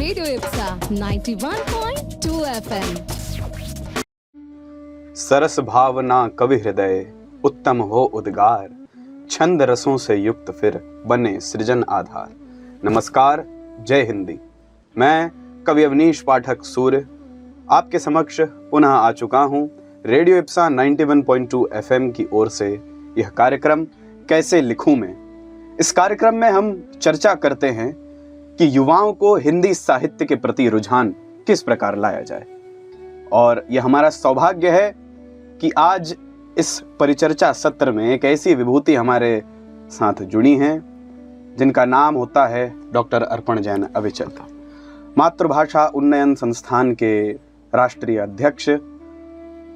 Radio Ipsa 91.2 FM। सरस भावना कवि हृदय उत्तम हो उद्गार, छंद रसों से युक्त फिर बने सृजन आधार। नमस्कार, जय हिंदी। मैं कवि अवनीश पाठक सूर्य आपके समक्ष पुनः आ चुका हूँ रेडियो इप्सा 91.2 FM की ओर से यह कार्यक्रम कैसे लिखूं में। इस कार्यक्रम में हम चर्चा करते हैं कि युवाओं को हिंदी साहित्य के प्रति रुझान किस प्रकार लाया जाए, और यह हमारा सौभाग्य है कि आज इस परिचर्चा सत्र में एक ऐसी विभूति हमारे साथ जुड़ी हैं जिनका नाम होता है डॉक्टर अर्पण जैन अविचल, मातृभाषा उन्नयन संस्थान के राष्ट्रीय अध्यक्ष,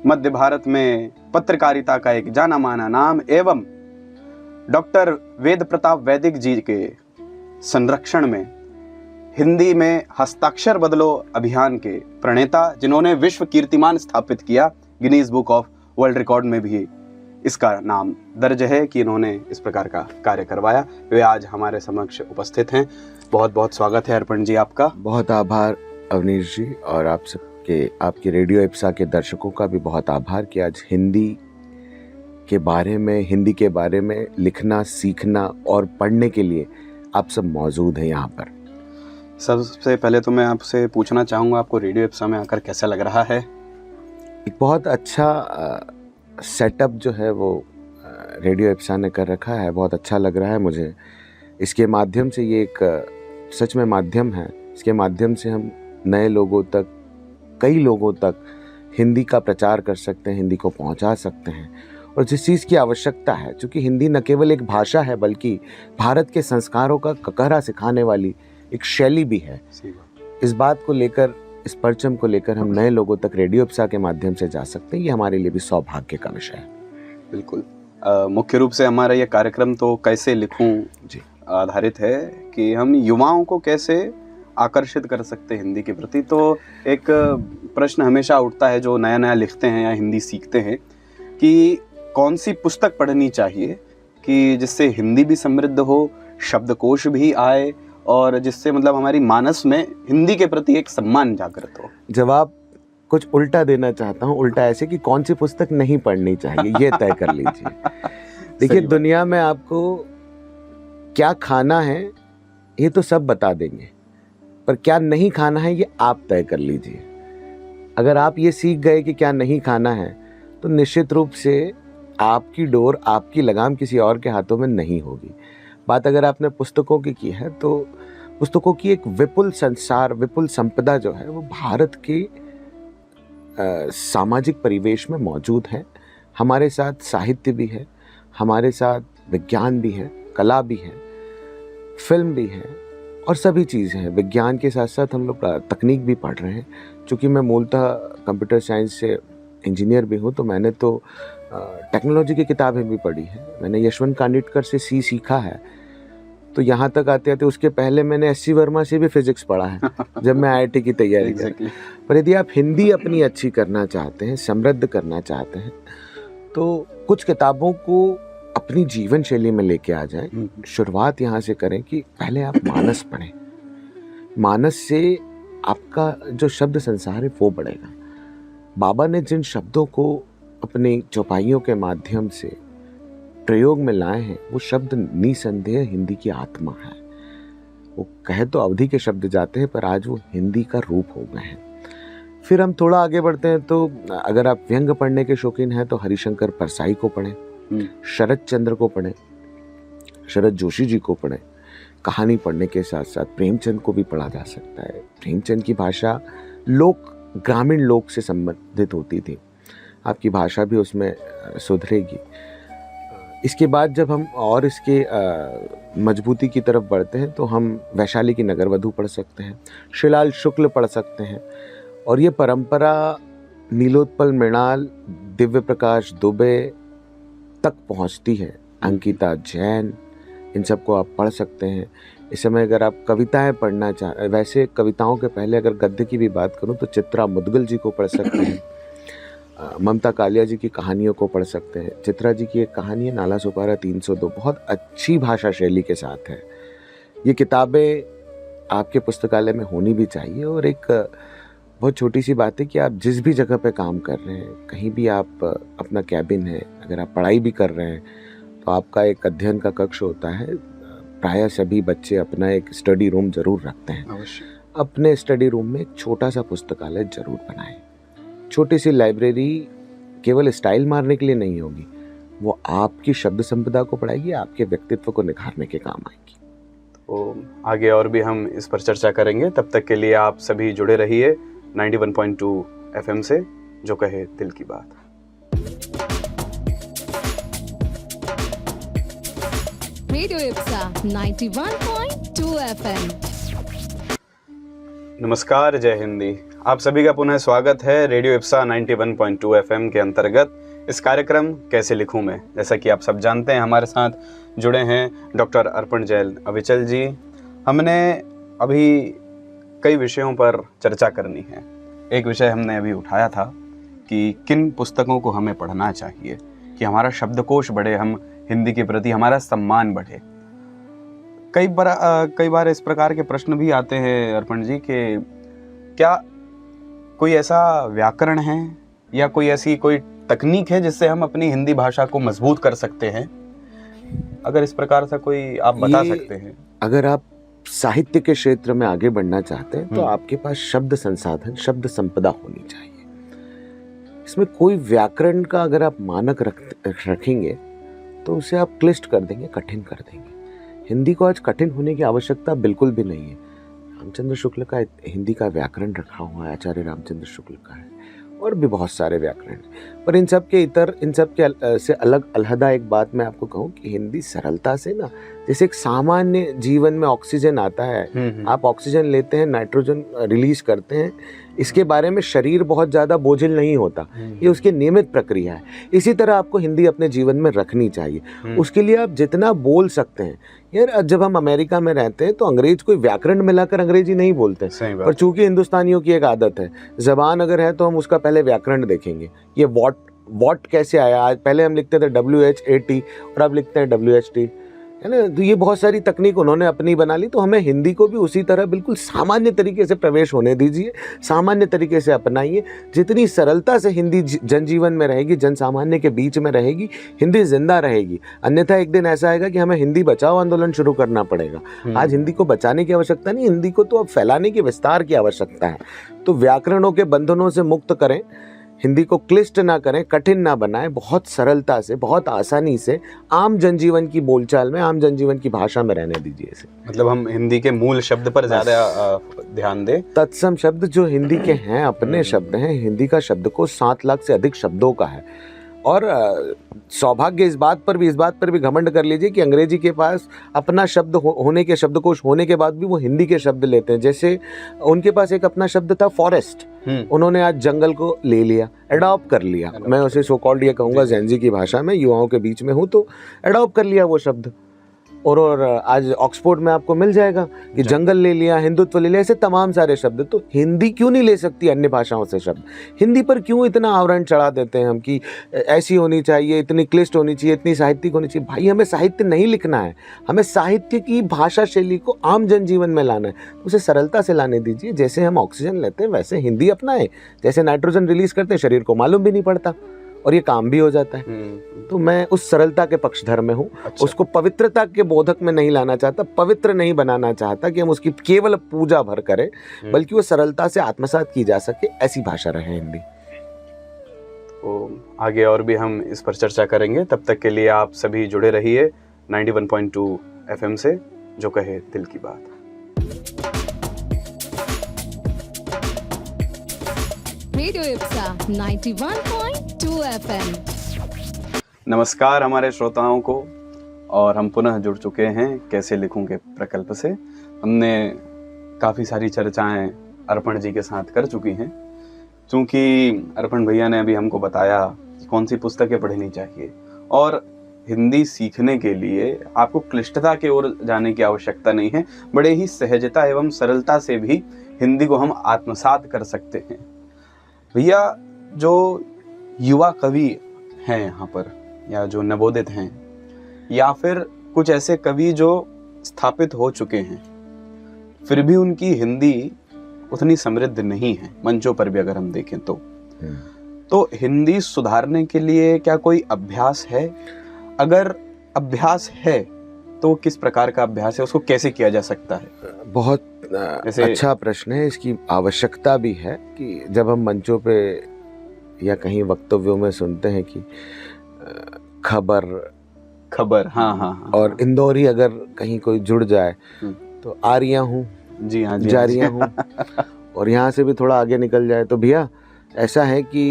मध्य भारत में पत्रकारिता का एक जाना माना नाम एवं डॉक्टर वेद प्रताप वैदिक जी के संरक्षण में हिंदी में हस्ताक्षर बदलो अभियान के प्रणेता, जिन्होंने विश्व कीर्तिमान स्थापित किया, Guinness book of world record में भी इसका नाम दर्ज है कि इन्होंने इस प्रकार का कार्य करवाया। वे आज हमारे समक्ष उपस्थित हैं। बहुत बहुत स्वागत है अर्पण जी आपका। बहुत आभार अवनीश जी, और आप सबके, आपके रेडियो इप्सा के दर्शकों का भी बहुत आभार कि आज हिंदी के बारे में लिखना, सीखना और पढ़ने के लिए आप सब मौजूद हैं यहाँ पर। सबसे पहले तो मैं आपसे पूछना चाहूँगा, आपको रेडियो इप्सा में आकर कैसा लग रहा है? एक बहुत अच्छा सेटअप जो है वो रेडियो इप्सा ने कर रखा है, बहुत अच्छा लग रहा है मुझे। इसके माध्यम से ये एक सच में माध्यम है, इसके माध्यम से हम नए लोगों तक, कई लोगों तक हिंदी का प्रचार कर सकते हैं, हिंदी को पहुंचा सकते हैं। और जिस चीज़ की आवश्यकता है, क्योंकि हिंदी न केवल एक भाषा है बल्कि भारत के संस्कारों का ककहरा सिखाने वाली एक शैली भी है। इस बात को लेकर, इस परचम को लेकर हम नए लोगों तक रेडियो इप्सा के माध्यम से जा सकते हैं, ये हमारे लिए भी सौभाग्य का विषय है। बिल्कुल। मुख्य रूप से हमारा ये कार्यक्रम तो कैसे लिखूं जी आधारित है कि हम युवाओं को कैसे आकर्षित कर सकते हैं हिंदी के प्रति। तो एक प्रश्न हमेशा उठता है जो नया नया लिखते हैं या हिंदी सीखते हैं कि कौन सी पुस्तक पढ़नी चाहिए कि जिससे हिंदी भी समृद्ध हो, शब्दकोश भी आए और जिससे मतलब हमारी मानस में हिंदी के प्रति एक सम्मान जागृत हो। जवाब कुछ उल्टा देना चाहता हूँ, उल्टा ऐसे कि कौन सी पुस्तक नहीं पढ़नी चाहिए ये तय कर लीजिए। देखिए, दुनिया में आपको क्या खाना है ये तो सब बता देंगे, पर क्या नहीं खाना है ये आप तय कर लीजिए। अगर आप ये सीख गए कि क्या नहीं खाना है तो निश्चित रूप से आपकी डोर, आपकी लगाम किसी और के हाथों में नहीं होगी। बात अगर आपने पुस्तकों की है तो पुस्तकों की एक विपुल संसार, विपुल संपदा जो है वो भारत के सामाजिक परिवेश में मौजूद है। हमारे साथ साहित्य भी है, हमारे साथ विज्ञान भी है, कला भी है, फिल्म भी है और सभी चीज़ें हैं। विज्ञान के साथ साथ हम लोग तकनीक भी पढ़ रहे हैं। चूँकि मैं मूलतः कंप्यूटर साइंस से इंजीनियर भी हूँ, तो मैंने तो टेक्नोलॉजी की किताबें भी पढ़ी है। मैंने यशवंत कानिटकर से सी सीखा है, तो यहाँ तक आते आते उसके पहले मैंने एस सी वर्मा से भी फिजिक्स पढ़ा है जब मैं IIT की तैयारी कर। पर यदि आप हिंदी अपनी अच्छी करना चाहते हैं, समृद्ध करना चाहते हैं, तो कुछ किताबों को अपनी जीवन शैली में लेके आ जाएं। शुरुआत यहाँ से करें कि पहले आप मानस पढ़ें। मानस से आपका जो शब्द संसार है वो बढ़ेगा। बाबा ने जिन शब्दों को अपनी चौपाइयों के माध्यम से प्रयोग में लाए हैं, वो शब्द निसंदेह हिंदी की आत्मा है। वो कहे तो अवधि के शब्द जाते हैं, पर आज वो हिंदी का रूप हो गए हैं। फिर हम थोड़ा आगे बढ़ते हैं तो अगर आप व्यंग्य पढ़ने के शौकीन हैं तो हरिशंकर परसाई को पढ़ें, शरद चंद्र को पढ़ें, शरद जोशी जी को पढ़ें। कहानी पढ़ने के साथ साथ प्रेमचंद को भी पढ़ा जा सकता है। प्रेमचंद की भाषा ग्रामीण लोक से संबंधित होती थी, आपकी भाषा भी उसमें सुधरेगी। इसके बाद जब हम और इसके मजबूती की तरफ बढ़ते हैं तो हम वैशाली की नगरवधू पढ़ सकते हैं, शिलाल शुक्ल पढ़ सकते हैं। और ये परंपरा नीलोत्पल मृणाल, दिव्य प्रकाश दुबे तक पहुंचती है। अंकिता जैन, इन सबको आप पढ़ सकते हैं। इस समय अगर आप कविताएं पढ़ना चाहें, वैसे कविताओं के पहले अगर गद्य की भी बात करूं तो चित्रा मुदगल जी को पढ़ सकते हैं। ममता कालिया जी की कहानियों को पढ़ सकते हैं। चित्रा जी की एक कहानी है नाला सुपारा 302, बहुत अच्छी भाषा शैली के साथ है। ये किताबें आपके पुस्तकालय में होनी भी चाहिए। और एक बहुत छोटी सी बात है कि आप जिस भी जगह पे काम कर रहे हैं, कहीं भी आप अपना कैबिन है, अगर आप पढ़ाई भी कर रहे हैं तो आपका एक अध्ययन का कक्ष होता है। प्रायः सभी बच्चे अपना एक स्टडी रूम ज़रूर रखते हैं। अवश्य। अपने स्टडी रूम में एक छोटा सा पुस्तकालय ज़रूर बनाएं। छोटी सी लाइब्रेरी केवल स्टाइल मारने के लिए नहीं होगी, वो आपकी शब्द संपदा को बढ़ाएगी, आपके व्यक्तित्व को निखारने के काम आएगी। तो आगे और भी हम इस पर चर्चा करेंगे। तब तक के लिए आप सभी जुड़े रहिए 91.2 FM से, जो कहे दिल की बात। Radio Ipsa 91.2 FM। नमस्कार, जय हिंदी। आप सभी का पुनः स्वागत है रेडियो इप्सा 91.2 FM के अंतर्गत इस कार्यक्रम कैसे लिखूं मैं। जैसा कि आप सब जानते हैं, हमारे साथ जुड़े हैं डॉक्टर अर्पण जैल अविचल जी। हमने अभी कई विषयों पर चर्चा करनी है। एक विषय हमने अभी उठाया था कि किन पुस्तकों को हमें पढ़ना चाहिए कि हमारा शब्दकोश बढ़े, हम हिंदी के प्रति हमारा सम्मान बढ़े। कई बार इस प्रकार के प्रश्न भी आते हैं अर्पण जी कि क्या कोई ऐसा व्याकरण है या कोई ऐसी कोई तकनीक है जिससे हम अपनी हिंदी भाषा को मजबूत कर सकते हैं? अगर इस प्रकार से कोई आप बता सकते हैं। अगर आप साहित्य के क्षेत्र में आगे बढ़ना चाहते हैं तो आपके पास शब्द संसाधन, शब्द संपदा होनी चाहिए। इसमें कोई व्याकरण का अगर आप मानक रखेंगे तो उसे आप क्लिष्ट कर देंगे, कठिन कर देंगे। हिंदी को आज कठिन होने की आवश्यकता बिल्कुल भी नहीं है। रामचंद्र शुक्ल का हिंदी का व्याकरण रखा हुआ है, आचार्य रामचंद्र शुक्ल का है, और भी बहुत सारे व्याकरण हैं। पर इन सब के से अलग अलहदा एक बात मैं आपको कहूँ कि हिंदी सरलता से ना, जैसे एक सामान्य जीवन में ऑक्सीजन आता है, आप ऑक्सीजन लेते हैं, नाइट्रोजन रिलीज करते हैं, इसके बारे में शरीर बहुत ज़्यादा बोझिल नहीं होता, ये उसकी नियमित प्रक्रिया है। इसी तरह आपको हिंदी अपने जीवन में रखनी चाहिए। उसके लिए आप जितना बोल सकते हैं। यार, जब हम अमेरिका में रहते हैं तो अंग्रेज कोई व्याकरण मिलाकर अंग्रेजी नहीं बोलते, पर चूंकि हिंदुस्तानियों की एक आदत है, जबान अगर है तो हम उसका पहले व्याकरण देखेंगे। ये वॉट कैसे आया, आज पहले हम लिखते थे WHAT और अब लिखते हैं WHT, है ना। तो ये बहुत सारी तकनीक उन्होंने अपनी बना ली, तो हमें हिंदी को भी उसी तरह बिल्कुल सामान्य तरीके से प्रवेश होने दीजिए, सामान्य तरीके से अपनाइए। जितनी सरलता से हिंदी जनजीवन में रहेगी, जन सामान्य के बीच में रहेगी, हिंदी जिंदा रहेगी। अन्यथा एक दिन ऐसा आएगा कि हमें हिंदी बचाओ आंदोलन शुरू करना पड़ेगा। आज हिंदी को बचाने की आवश्यकता नहीं, हिंदी को तो अब फैलाने की, विस्तार की आवश्यकता है। तो व्याकरणों के बंधनों से मुक्त करें, हिंदी को क्लिष्ट ना करें, कठिन ना बनाएं, बहुत सरलता से, बहुत आसानी से आम जनजीवन की बोलचाल में, आम जनजीवन की भाषा में रहने दीजिए इसे। मतलब हम हिंदी के मूल शब्द पर ज्यादा ध्यान दें। तत्सम शब्द जो हिंदी के हैं, अपने शब्द हैं। हिंदी का शब्दकोश 7 लाख से अधिक शब्दों का है। और सौभाग्य इस बात पर भी घमंड कर लीजिए कि अंग्रेजी के पास अपना शब्द होने के, शब्दकोश होने के बाद भी वो हिंदी के शब्द लेते हैं। जैसे उनके पास एक अपना शब्द था फॉरेस्ट, उन्होंने आज जंगल को ले लिया, अडॉप्ट कर लिया। मैं उसे सो कॉल्ड ये कहूँगा जेनजी की भाषा में, युवाओं के बीच में हूँ, तो अडॉप्ट कर लिया वो शब्द। और आज ऑक्सफोर्ड में आपको मिल जाएगा कि जंगल ले लिया, हिंदुत्व ले लिया, ऐसे तमाम सारे शब्द। तो हिंदी क्यों नहीं ले सकती अन्य भाषाओं से शब्द? हिंदी पर क्यों इतना आवरण चढ़ा देते हैं हम कि ऐसी होनी चाहिए, इतनी क्लिष्ट होनी चाहिए, इतनी साहित्यिक होनी चाहिए? भाई, हमें साहित्य नहीं लिखना है, हमें साहित्य की भाषा शैली को आम जनजीवन में लाना है। तो उसे सरलता से लाने दीजिए। जैसे हम ऑक्सीजन लेते हैं वैसे हिंदी अपनाएं, जैसे नाइट्रोजन रिलीज करते हैं, शरीर को मालूम भी नहीं पड़ता और ये काम भी हो जाता है। तो मैं उस सरलता के पक्षधर में हूँ। अच्छा। उसको पवित्रता के बोधक में नहीं लाना चाहता, पवित्र नहीं बनाना चाहता कि हम उसकी केवल पूजा भर करें, बल्कि वो सरलता से आत्मसात की जा सके, ऐसी भाषा रहे हिंदी। तो आगे और भी हम इस पर चर्चा करेंगे। तब तक के लिए आप सभी जुड़े रहिए 91.2 FM से, जो कहे दिल की बात। Radio Ipsa 91.2 FM। नमस्कार हमारे श्रोताओं को, और हम पुनः जुड़ चुके हैं कैसे लिखूं के प्रकल्प से। हमने काफ़ी सारी चर्चाएं अर्पण जी के साथ कर चुकी हैं। चूँकि अर्पण भैया ने अभी हमको बताया कि कौन सी पुस्तकें पढ़नी चाहिए, और हिंदी सीखने के लिए आपको क्लिष्टता की ओर जाने की आवश्यकता नहीं है, बड़े ही सहजता एवं सरलता से भी हिंदी को हम आत्मसात कर सकते हैं। भैया, जो युवा कवि हैं यहाँ पर, या जो नवोदित हैं, या फिर कुछ ऐसे कवि जो स्थापित हो चुके हैं, फिर भी उनकी हिंदी उतनी समृद्ध नहीं है मंचों पर भी अगर हम देखें तो हिंदी सुधारने के लिए क्या कोई अभ्यास है? अगर अभ्यास है तो किस प्रकार का अभ्यास है, उसको कैसे किया जा सकता है? बहुत अच्छा प्रश्न है। इसकी आवश्यकता भी है कि जब हम मंचों पे या कहीं वक्तव्यों में सुनते हैं कि खबर हाँ और इंदौरी अगर कहीं कोई जुड़ जाए तो आ रिया हूँ, जी हाँ, जा रिया हूँ, और यहाँ से भी थोड़ा आगे निकल जाए तो भैया ऐसा है कि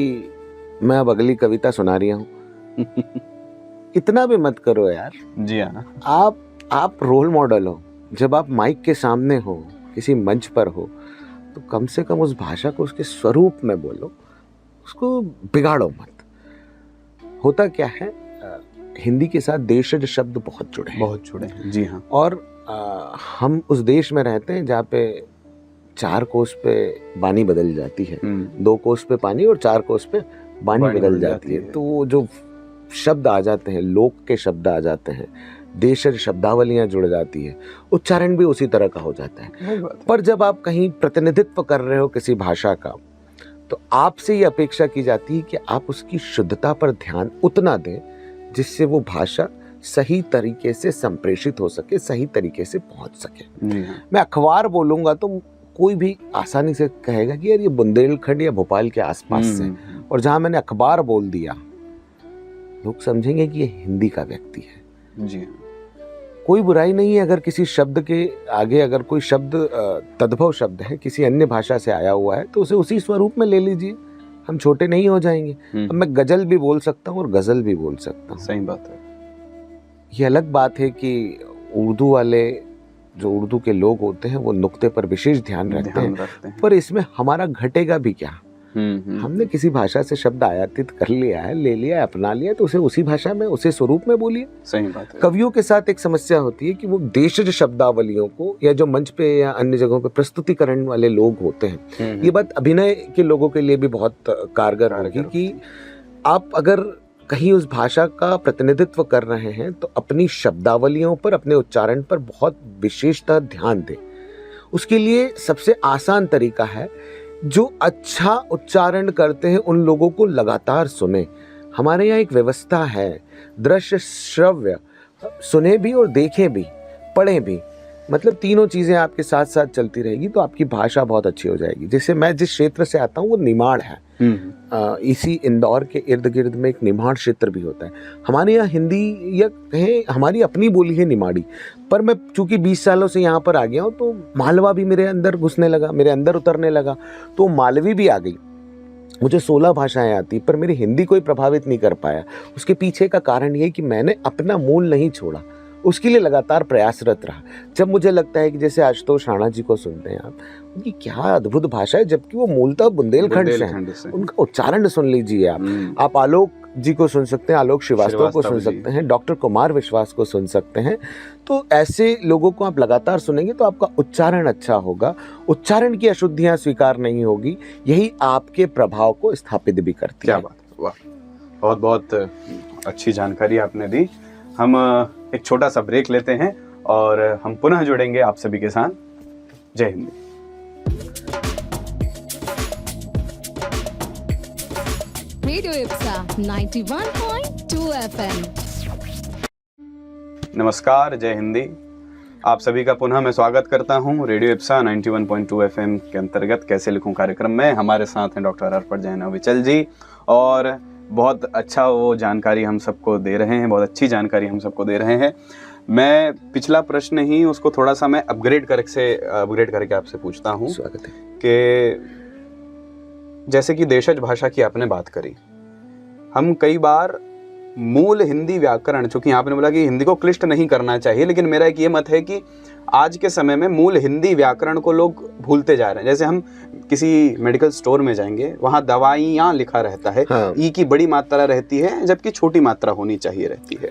मैं अब अगली कविता सुना रही हूँ। इतना भी मत करो यार। जी हाँ, आप रोल मॉडल हो। जब आप माइक के सामने हो, किसी मंच पर हो, तो कम से कम उस भाषा को उसके स्वरूप में बोलो, उसको बिगाड़ो मत। होता क्या है, हिंदी के साथ देशज शब्द बहुत जुड़े हैं। जी हाँ। और हम उस देश में रहते हैं जहाँ पे 4 कोस पे बानी बदल जाती है, 2 कोस पे पानी और 4 कोस पे बानी बदल जाती है। तो वो जो शब्द आ जाते हैं, लोक के शब्द आ जाते हैं, देशज शब्दावलियां जुड़ जाती है, उच्चारण भी उसी तरह का हो जाता है। पर जब आप कहीं प्रतिनिधित्व कर रहे हो किसी भाषा का, तो आपसे ये अपेक्षा की जाती है कि आप उसकी शुद्धता पर ध्यान उतना दें जिससे वो भाषा सही तरीके से संप्रेषित हो सके, सही तरीके से पहुंच सके। मैं अखबार बोलूंगा तो कोई भी आसानी से कहेगा कि यार ये बुंदेलखंड या भोपाल के आसपास से, और जहां मैंने अखबार बोल दिया लोग समझेंगे कि ये हिंदी का व्यक्ति है। जी। कोई बुराई नहीं है अगर किसी शब्द के आगे अगर कोई शब्द तद्भव शब्द है, किसी अन्य भाषा से आया हुआ है, तो उसे उसी स्वरूप में ले लीजिए। हम छोटे नहीं हो जाएंगे। अब मैं गजल भी बोल सकता हूँ और गजल भी बोल सकता हूँ। सही बात है। ये अलग बात है कि उर्दू वाले जो उर्दू के लोग होते हैं वो नुक्ते पर विशेष ध्यान रखते हैं। पर इसमें हमारा घटेगा भी क्या? हमने किसी भाषा से शब्द आयातित कर लिया है, ले लिया, अपना लिया, तो उसे उसी भाषा में, उसी स्वरूप में बोलिए। सही बात है। कवियों के साथ एक समस्या होती है कि वो देशज शब्दावलियों को, या जो मंच पे या अन्य जगहों पे प्रस्तुतिकरण वाले लोग होते हैं, ये बात अभिनय के लोगों के लिए भी बहुत कारगर होगी कि आप अगर कहीं उस भाषा का प्रतिनिधित्व कर रहे हैं तो अपनी शब्दावलियों पर, अपने उच्चारण पर बहुत विशेषता ध्यान दें। उसके लिए सबसे आसान तरीका है, जो अच्छा उच्चारण करते हैं उन लोगों को लगातार सुने। हमारे यहाँ एक व्यवस्था है, दृश्य श्रव्य, सुने भी और देखें भी, पढ़ें भी, मतलब तीनों चीज़ें आपके साथ साथ चलती रहेगी तो आपकी भाषा बहुत अच्छी हो जाएगी। जैसे मैं जिस क्षेत्र से आता हूँ वो निमाड़ है। इसी इंदौर के इर्द गिर्द में एक निमाड़ क्षेत्र भी होता है। हमारे यहाँ हिंदी या कहें हमारी अपनी बोली है निमाड़ी, पर मैं चूंकि 20 सालों से यहाँ पर आ गया हूँ तो मालवा भी मेरे अंदर घुसने लगा, मेरे अंदर उतरने लगा, तो मालवी भी आ गई। मुझे 16 भाषाएं आती, पर मेरी हिंदी कोई प्रभावित नहीं कर पाया। उसके पीछे का कारण ये कि मैंने अपना मूल नहीं छोड़ा, उसके लिए लगातार प्रयासरत रहा। जब मुझे लगता है कि जैसे आशुतोष राणा जी को सुनते हैं आप, उनकी क्या अद्भुत भाषा है, जबकि वो मूलतः बुंदेलखंड से हैं। उनका उच्चारण सुन लीजिए आप आलोक जी को सुन सकते हैं, आलोक श्रीवास्तव को सुन सकते हैं, डॉक्टर कुमार विश्वास को सुन सकते हैं। तो ऐसे लोगों को आप लगातार सुनेंगे तो आपका उच्चारण अच्छा होगा, उच्चारण की अशुद्धियां स्वीकार नहीं होगी। यही आपके प्रभाव को स्थापित भी करती है। क्या बात, वाह, बहुत बहुत अच्छी जानकारी आपने दी। हम एक छोटा सा ब्रेक लेते हैं और हम पुनः जुड़ेंगे आप सभी के साथ। जय हिंद। Radio Ipsa 91.2 FM। नमस्कार, जय हिंदी। आप सभी का पुनः मैं स्वागत करता हूं रेडियो इप्सा 91.2 FM के अंतर्गत कैसे लिखूं कार्यक्रम में। हमारे साथ हैं डॉक्टर अर्पण जैन अविचल जी, और बहुत अच्छा वो जानकारी हम सबको दे रहे हैं, बहुत अच्छी जानकारी हम सबको दे रहे हैं। मैं पिछला प्रश्न ही उसको थोड़ा सा मैं अपग्रेड करके आपसे पूछता हूँ। स्वागत है। कि जैसे कि देशज भाषा की आपने बात करी, हम कई बार मूल हिंदी व्याकरण, चूंकि आपने बोला कि हिंदी को क्लिष्ट नहीं करना चाहिए, लेकिन मेरा एक ये मत है कि आज के समय में मूल हिंदी व्याकरण को लोग भूलते जा रहे हैं। जैसे हम किसी मेडिकल स्टोर में जाएंगे, वहाँ दवाइयाँ लिखा रहता है, ई की बड़ी मात्रा रहती है जबकि छोटी मात्रा होनी चाहिए रहती है।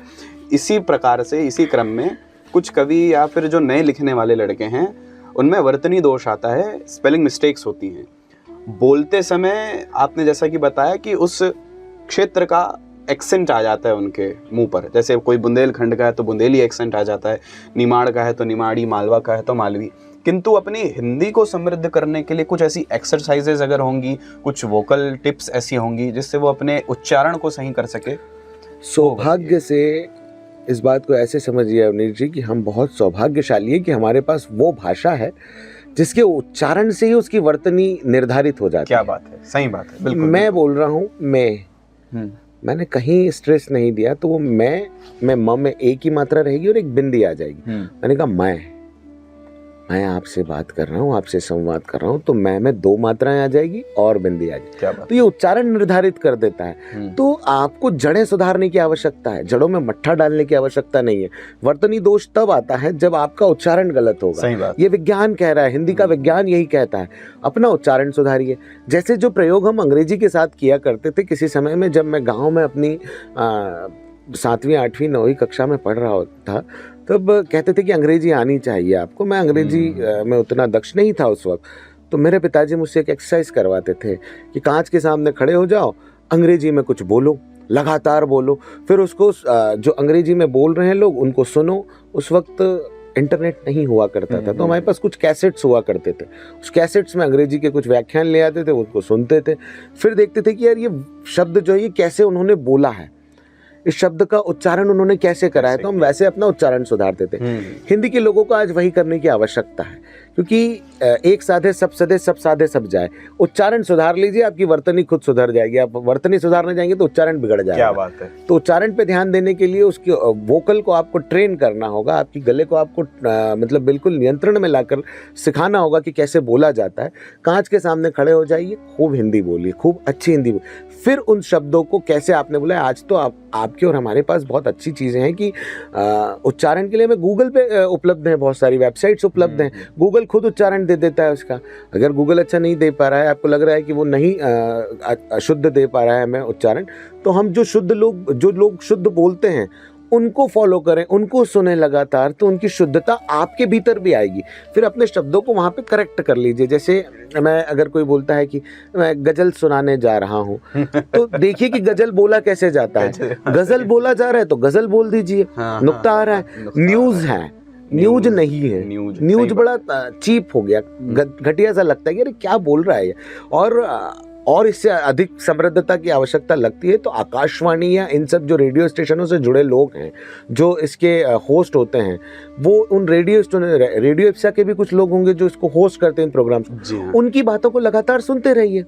इसी प्रकार से इसी क्रम में कुछ कवि या फिर जो नए लिखने वाले लड़के हैं उनमें वर्तनी दोष आता है, स्पेलिंग मिस्टेक्स होती हैं। बोलते समय आपने जैसा कि बताया कि उस क्षेत्र का एक्सेंट आ जाता है उनके मुंह पर, जैसे कोई बुंदेलखंड का है तो बुंदेली एक्सेंट आ जाता है, निमाड़ का है तो निमाड़ी, मालवा का है तो मालवी। किंतु अपनी हिंदी को समृद्ध करने के लिए कुछ ऐसी एक्सरसाइजेज अगर होंगी, कुछ वोकल टिप्स ऐसी होंगी जिससे वो अपने उच्चारण को सही कर सके। सौभाग्य से इस बात को ऐसे समझिए अवनीश जी कि हम बहुत सौभाग्यशाली है कि हमारे पास वो भाषा है जिसके उच्चारण से ही उसकी वर्तनी निर्धारित हो जाती है। क्या बात है, सही बात है, बिल्कुल। मैं बोल रहा हूँ मैंने कहीं स्ट्रेस नहीं दिया, तो वो मैं म में एक ही मात्रा रहेगी और एक बिंदी आ जाएगी। मैंने कहा मैं आपसे बात कर रहा हूँ, आपसे संवाद कर रहा हूँ, तो मैं में 2 मात्राएं आ जाएगी और बिंदी आ जाएगी। तो ये उच्चारण निर्धारित कर देता है। तो आपको जड़ें सुधारने की आवश्यकता है, जड़ों में मट्ठा डालने की आवश्यकता नहीं है। वर्तनी दोष तब आता है जब आपका उच्चारण गलत होगा। ये विज्ञान कह रहा है, हिंदी का विज्ञान यही कहता है, अपना उच्चारण सुधारिए। जैसे जो प्रयोग हम अंग्रेजी के साथ किया करते थे किसी समय में, जब मैं गाँव में अपनी 7वीं 8वीं 9वीं कक्षा में पढ़ रहा था, तब कहते थे कि अंग्रेजी आनी चाहिए आपको। मैं अंग्रेजी में उतना दक्ष नहीं था उस वक्त, तो मेरे पिताजी मुझसे एक एक्सरसाइज करवाते थे कि कांच के सामने खड़े हो जाओ, अंग्रेजी में कुछ बोलो, लगातार बोलो, फिर उसको जो अंग्रेजी में बोल रहे हैं लोग उनको सुनो। उस वक्त इंटरनेट नहीं हुआ करता था, तो हमारे पास कुछ कैसेट्स हुआ करते थे। उस कैसेट्स में अंग्रेजी के कुछ व्याख्यान ले आते थे, उसको सुनते थे, फिर देखते थे कि यार ये शब्द जो है ये कैसे उन्होंने बोला है, इस शब्द का उच्चारण उन्होंने कैसे करा है, तो हम वैसे अपना उच्चारण सुधारते थे। हिंदी के लोगों को आज वही करने की आवश्यकता है, क्योंकि एक साधे सब सदे, सब साधे सब जाए। उच्चारण सुधार लीजिए, आपकी वर्तनी खुद सुधर जाएगी। आप वर्तनी सुधारने जाएंगे तो उच्चारण बिगड़ जाएगा। क्या बात है। तो उच्चारण पे ध्यान देने के लिए उसकी वोकल को आपको ट्रेन करना होगा, आपकी गले को आपको मतलब बिल्कुल नियंत्रण में लाकर सिखाना होगा कि कैसे बोला जाता है। कांच के सामने खड़े हो जाइए, खूब हिंदी बोलिए, खूब अच्छी हिंदी बोलिए, फिर उन शब्दों को कैसे आपने बोला। आज तो आपके और हमारे पास बहुत अच्छी चीज़ें हैं कि उच्चारण के लिए हमें गूगल पे उपलब्ध है, बहुत सारी वेबसाइट्स उपलब्ध हैं। गूगल खुद उच्चारण दे देता है उसका। अगर गूगल अच्छा नहीं दे पा रहा है, आपको लग रहा है कि वो नहीं शुद्ध दे पा रहा है हमें उच्चारण, तो हम जो लोग शुद्ध बोलते हैं उनको फॉलो करें, उनको सुने लगातार, तो उनकी शुद्धता आपके भीतर भी आएगी। फिर अपने शब्दों को वहाँ पे करेक्ट कर लीजिए। जैसे मैं अगर कोई बोलता है कि मैं गजल सुनाने जा रहा हूँ, तो देखिए कि गजल बोला कैसे जाता है। गजल बोला जा रहा है तो गजल बोल दीजिए। नुक्ता आ रहा है, न्यूज है, न्यूज नहीं है। न्यूज बड़ा चीप हो गया, घटिया सा लगता है कि अरे क्या बोल रहा है ये। और इससे अधिक समृद्धता की आवश्यकता लगती है तो आकाशवाणी या इन सब जो रेडियो स्टेशनों से जुड़े लोग हैं, जो इसके होस्ट होते हैं, वो उन रेडियो इप्सा के भी कुछ लोग होंगे जो इसको होस्ट करते हैं इन प्रोग्राम्स, उनकी बातों को लगातार सुनते रहिए।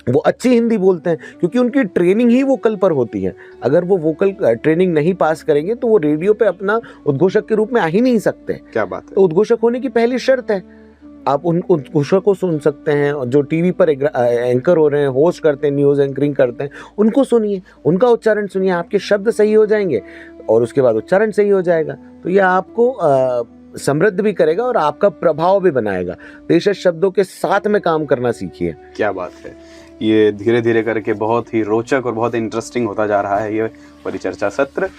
वो अच्छी हिंदी बोलते हैं क्योंकि उनकी ट्रेनिंग ही वोकल पर होती है। अगर वो वोकल ट्रेनिंग नहीं पास करेंगे तो वो रेडियो पे अपना उद्घोषक के रूप में आ ही नहीं सकते। क्या बात है। तो उद्घोषक होने की पहली शर्त है आप उन उद्घोषक को सुन सकते हैं, जो टीवी पर एंकर हो रहे हैं, होस्ट करते हैं, न्यूज़ एंकरिंग करते हैं, उनको सुनिए, उनका उच्चारण सुनिए, आपके शब्द सही हो जाएंगे और उसके बाद उच्चारण सही हो जाएगा। तो यह आपको समृद्ध भी करेगा और आपका प्रभाव भी बनाएगा। देशज शब्दों के साथ में काम करना सीखिए। क्या बात है। ये धीरे धीरे करके बहुत ही रोचक और बहुत इंटरेस्टिंग होता जा रहा है ये परिचर्चा सत्र।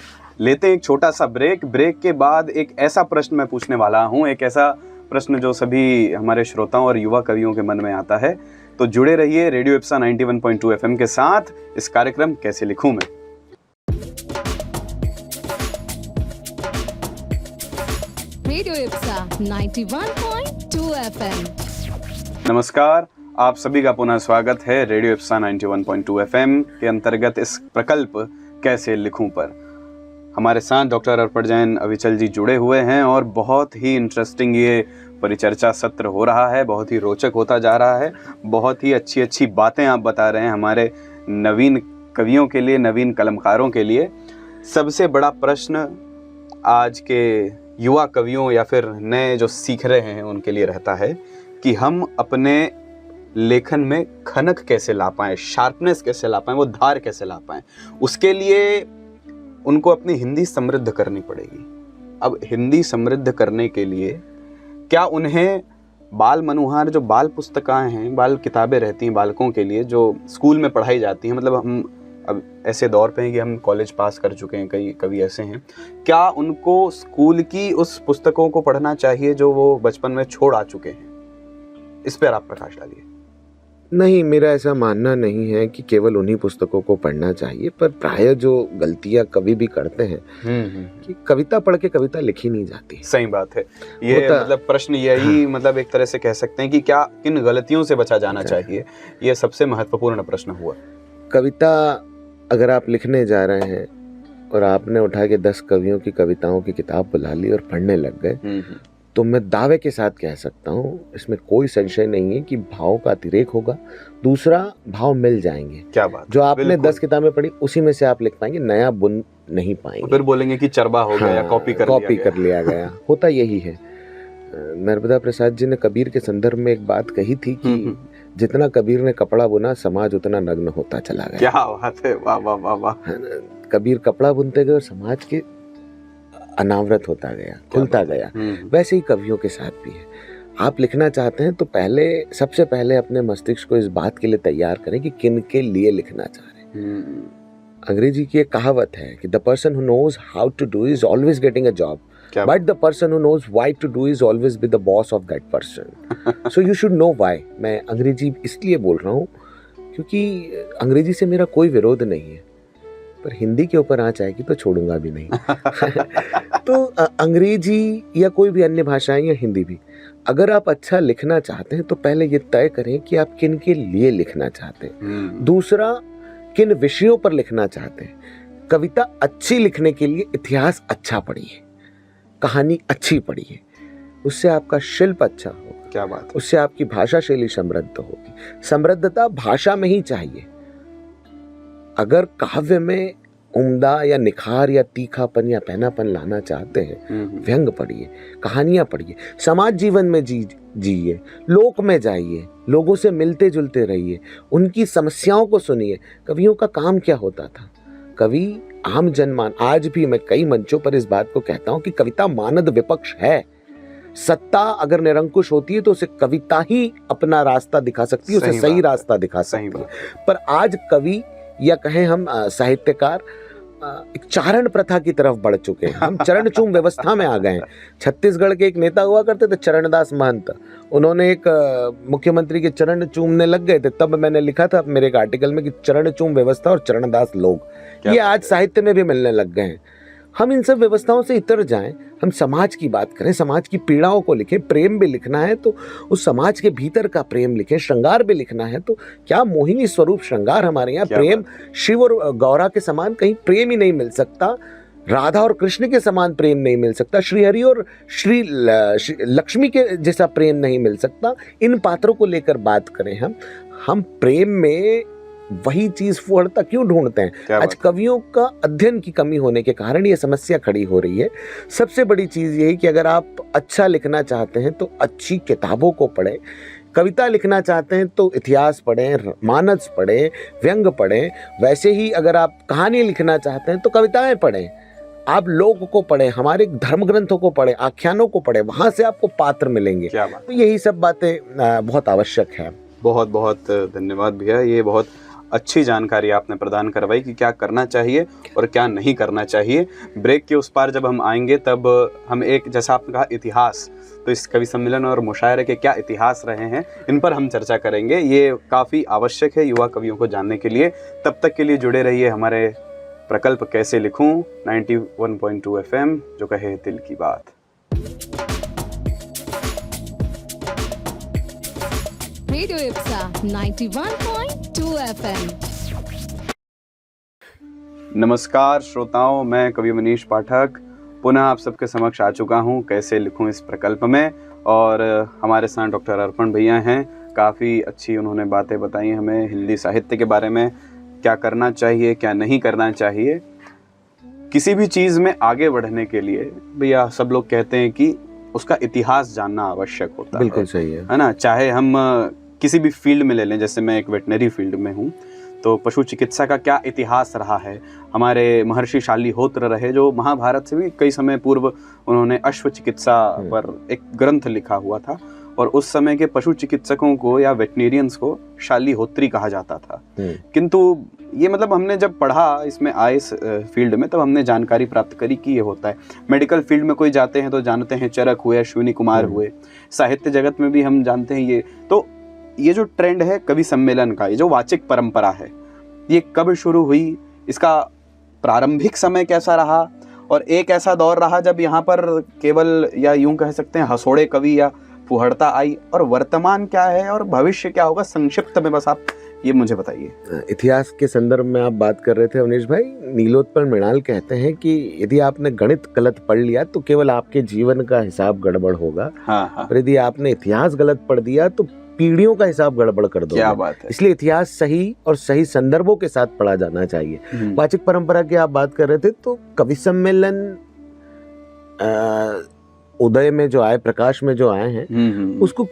लेते हैं एक छोटा सा ब्रेक के बाद एक ऐसा प्रश्न मैं पूछने वाला हूँ, एक ऐसा प्रश्न जो सभी हमारे श्रोताओं और युवा कवियों के मन में आता है। तो जुड़े रहिए रेडियो इप्सा 91.2 FM के साथ इस कार्यक्रम कैसे लिखूं में। Radio Ipsa 91.2 FM। नमस्कार, आप सभी का पुनः स्वागत है रेडियो इप्सा 91.2 FM के अंतर्गत इस प्रकल्प कैसे लिखूं पर। हमारे साथ डॉक्टर अर्पण जैन अविचल जी जुड़े हुए हैं और बहुत ही इंटरेस्टिंग ये परिचर्चा सत्र हो रहा है, बहुत ही रोचक होता जा रहा है। बहुत ही अच्छी अच्छी बातें आप बता रहे हैं हमारे नवीन कवियों के लिए, नवीन कलमकारों के लिए। सबसे बड़ा प्रश्न आज के युवा कवियों या फिर नए जो सीख रहे हैं उनके लिए रहता है कि हम अपने लेखन में खनक कैसे ला पाएँ, शार्पनेस कैसे ला पाएँ, वो धार कैसे ला पाएँ। उसके लिए उनको अपनी हिंदी समृद्ध करनी पड़ेगी। अब हिंदी समृद्ध करने के लिए क्या उन्हें बाल मनुहार, जो बाल पुस्तकाएं हैं, बाल किताबें रहती हैं बालकों के लिए जो स्कूल में पढ़ाई जाती हैं, मतलब हम अब ऐसे दौर पे हैं कि हम कॉलेज पास कर चुके हैं, कई कवि ऐसे हैं, क्या उनको स्कूल की उस पुस्तकों को पढ़ना चाहिए जो वो बचपन में छोड़ आ चुके हैं? इस पर आप प्रकाश डालिए। नहीं, मेरा ऐसा मानना नहीं है कि केवल उन्हीं पुस्तकों को पढ़ना चाहिए, पर प्रायः जो गलतियां कवि भी करते हैं कि कविता पढ़ के कविता लिखी नहीं जाती। सही बात है। ये मतलब प्रश्न यही मतलब एक तरह से कह सकते हैं कि क्या किन गलतियों से बचा जाना चाहिए, ये सबसे महत्वपूर्ण प्रश्न हुआ। कविता अगर आप लिखने जा रहे हैं और आपने उठा के 10 कवियों की कविताओं की किताब बुला ली और पढ़ने लग गए, तो मैं दावे के साथ कह सकता हूँ, इसमें कोई संशय नहीं है कि भाव का अतिरेक होगा। दूसरा, भाव मिल जाएंगे। क्या बात, जो आपने 10 किताबें पढ़ी उसी में से आप लिख पाएंगे, नया बुन नहीं पाएंगे। फिर बोलेंगे कि चरबा हो गया या कॉपी कर लिया गया। होता यही है। नर्मदा प्रसाद जी ने कबीर के संदर्भ में एक बात कही थी कि जितना कबीर ने कपड़ा बुना, समाज उतना नग्न होता चला गया। क्या बात है, वाह वाह वाह वाह। कबीर कपड़ा बुनते गए और समाज के अनावृत होता गया, खुलता गया। वैसे ही कवियों के साथ भी है। आप लिखना चाहते हैं तो सबसे पहले अपने मस्तिष्क को इस बात के लिए तैयार करें कि किन के लिए लिखना चाह रहे हैं। अंग्रेजी की एक कहावत है कि the person who knows how to do is always getting a job, but the person who knows why to do is always be the boss of that person. So you should know why. मैं अंग्रेजी इसलिए बोल रहा हूँ क्योंकि अंग्रेजी से मेरा कोई विरोध नहीं है, पर हिंदी के ऊपर आँच आएगी तो छोड़ूंगा भी नहीं। तो अंग्रेजी या कोई भी अन्य भाषाएं या हिंदी भी, अगर आप अच्छा लिखना चाहते हैं तो पहले ये तय करें कि आप किन के लिए लिखना चाहते हैं। दूसरा, किन विषयों पर लिखना चाहते हैं। कविता अच्छी लिखने के लिए इतिहास अच्छा पढ़िए, कहानी अच्छी पढ़िए, उससे आपका शिल्प अच्छा होगा। क्या बात है। उससे आपकी भाषा शैली समृद्ध होगी। समृद्धता भाषा में ही चाहिए। अगर काव्य में उम्दा या निखार या तीखापन या पैनापन लाना चाहते हैं, व्यंग पढ़िए, कहानियां पढ़िए, समाज जीवन में जिए, लोक में जाइए, लोगों से मिलते जुलते रहिए, उनकी समस्याओं को सुनिए। कवियों का काम क्या होता था? कवि आम जनमान, आज भी मैं कई मंचों पर इस बात को कहता हूं कि कविता मानद विपक्ष है। सत्ता अगर निरंकुश होती है तो उसे कविता ही अपना रास्ता दिखा सकती है, उसे सही रास्ता दिखा सकती है। पर आज कवि या कहें हम साहित्यकार एक चारण प्रथा की तरफ बढ़ चुके हैं। हम चरण चूम व्यवस्था में आ गए हैं। छत्तीसगढ़ के एक नेता हुआ करते थे चरणदास महंत, उन्होंने एक मुख्यमंत्री के चरण चूमने लग गए थे। तब मैंने लिखा था मेरे एक आर्टिकल में कि चरण चूम व्यवस्था और चरणदास लोग, ये आज साहित्य में भी मिलने लग गए हैं। हम इन सब व्यवस्थाओं से इतर जाएं, हम समाज की बात करें, समाज की पीड़ाओं को लिखें। प्रेम भी लिखना है तो उस समाज के भीतर का प्रेम लिखें। श्रृंगार भी लिखना है तो क्या मोहिनी स्वरूप श्रृंगार हमारे यहाँ। प्रेम शिव और गौरा के समान कहीं प्रेम ही नहीं मिल सकता, राधा और कृष्ण के समान प्रेम नहीं मिल सकता, श्रीहरि और श्री लक्ष्मी के जैसा प्रेम नहीं मिल सकता। इन पात्रों को लेकर बात करें। हम प्रेम में वही चीज फुहड़ता क्यों ढूंढते हैं? आज कवियों का अध्ययन की कमी होने के कारण ये समस्या खड़ी हो रही है। सबसे बड़ी चीज ये है कि अगर आप अच्छा लिखना चाहते हैं तो अच्छी किताबों को पढ़ें। कविता लिखना चाहते हैं तो इतिहास पढ़ें, मानस पढ़ें, व्यंग पढ़ें। वैसे ही अगर आप कहानी लिखना चाहते हैं तो कविताएं पढ़ें, आप लोक को पढ़ें, हमारे धर्म ग्रंथों को पढ़ें, आख्यानों को पढ़ें, वहां से आपको पात्र मिलेंगे। तो यही सब बातें बहुत आवश्यक है। बहुत बहुत धन्यवाद भैया, ये बहुत अच्छी जानकारी आपने प्रदान करवाई कि क्या करना चाहिए और क्या नहीं करना चाहिए। ब्रेक के उस पार जब हम आएंगे तब हम एक, जैसा आपने कहा इतिहास, तो इस कवि सम्मेलन और मुशायरे के क्या इतिहास रहे हैं, इन पर हम चर्चा करेंगे। ये काफ़ी आवश्यक है युवा कवियों को जानने के लिए। तब तक के लिए जुड़े रहिए हमारे प्रकल्प कैसे लिखूं 91.2 FM, जो कहे दिल की बात। Radio Ipsa 91.2 FM। नमस्कार श्रोताओं, मैं कवि मनीष पाठक पुनः आप सबके समक्ष आ चुका हूं कैसे लिखूं इस प्रकल्प में। और हमारे साथ डॉक्टर अर्पण भैया हैं। काफ़ी अच्छी उन्होंने बातें बताई हमें हिंदी साहित्य के बारे में, क्या करना चाहिए क्या नहीं करना चाहिए। किसी भी चीज़ में आगे बढ़ने के लिए भैया सब लोग कहते हैं कि उसका इतिहास जानना आवश्यक होता है। बिल्कुल सही है ना। चाहे हम किसी भी फील्ड में ले लें, जैसे मैं एक वेटनरी फील्ड में हूँ, तो पशु चिकित्सा का क्या इतिहास रहा है। हमारे महर्षि शालीहोत्र रहे, जो महाभारत से भी कई समय पूर्व उन्होंने अश्व चिकित्सा पर एक ग्रंथ लिखा हुआ था, और उस समय के पशु चिकित्सकों को या वेटनेरियंस को शालीहोत्री कहा जाता था। किंतु ये मतलब हमने जब पढ़ा इसमें आए इस फील्ड में, तब हमने जानकारी प्राप्त करी कि ये होता है। मेडिकल फील्ड में कोई जाते हैं तो जानते हैं चरक हुए, अश्विनी कुमार हुए। साहित्य जगत में भी हम जानते हैं ये। तो ये जो ट्रेंड है कवि सम्मेलन का, ये जो वाचिक परंपरा है, ये कब शुरू हुई, इसका प्रारंभिक समय कैसा रहा, और एक ऐसा दौर रहा जब यहाँ पर केवल या यूं कह सकते हैं हंसोड़े कवि या फुहड़ता आई, और वर्तमान क्या है और भविष्य क्या होगा, संक्षिप्त में बस आप ये मुझे बताइए। इतिहास के संदर्भ में आप बात कर रहे थे अवनीश भाई। नीलोत्पल मृणाल कहते हैं कि यदि आपने गणित गलत पढ़ लिया तो केवल आपके जीवन का हिसाब गड़बड़ होगा, हाँ। और यदि आपने इतिहास गलत पढ़ दिया तो पीढ़ियों का हिसाब गड़बड़ कर दो। क्या बात है। इसलिए इसलिए इतिहास सही और सही संदर्भों के साथ पढ़ा जाना चाहिए। वाचिक परंपरा की आप बात कर रहे थे, तो कवि सम्मेलन उदय में जो आए, प्रकाश में जो आए हैं, उसको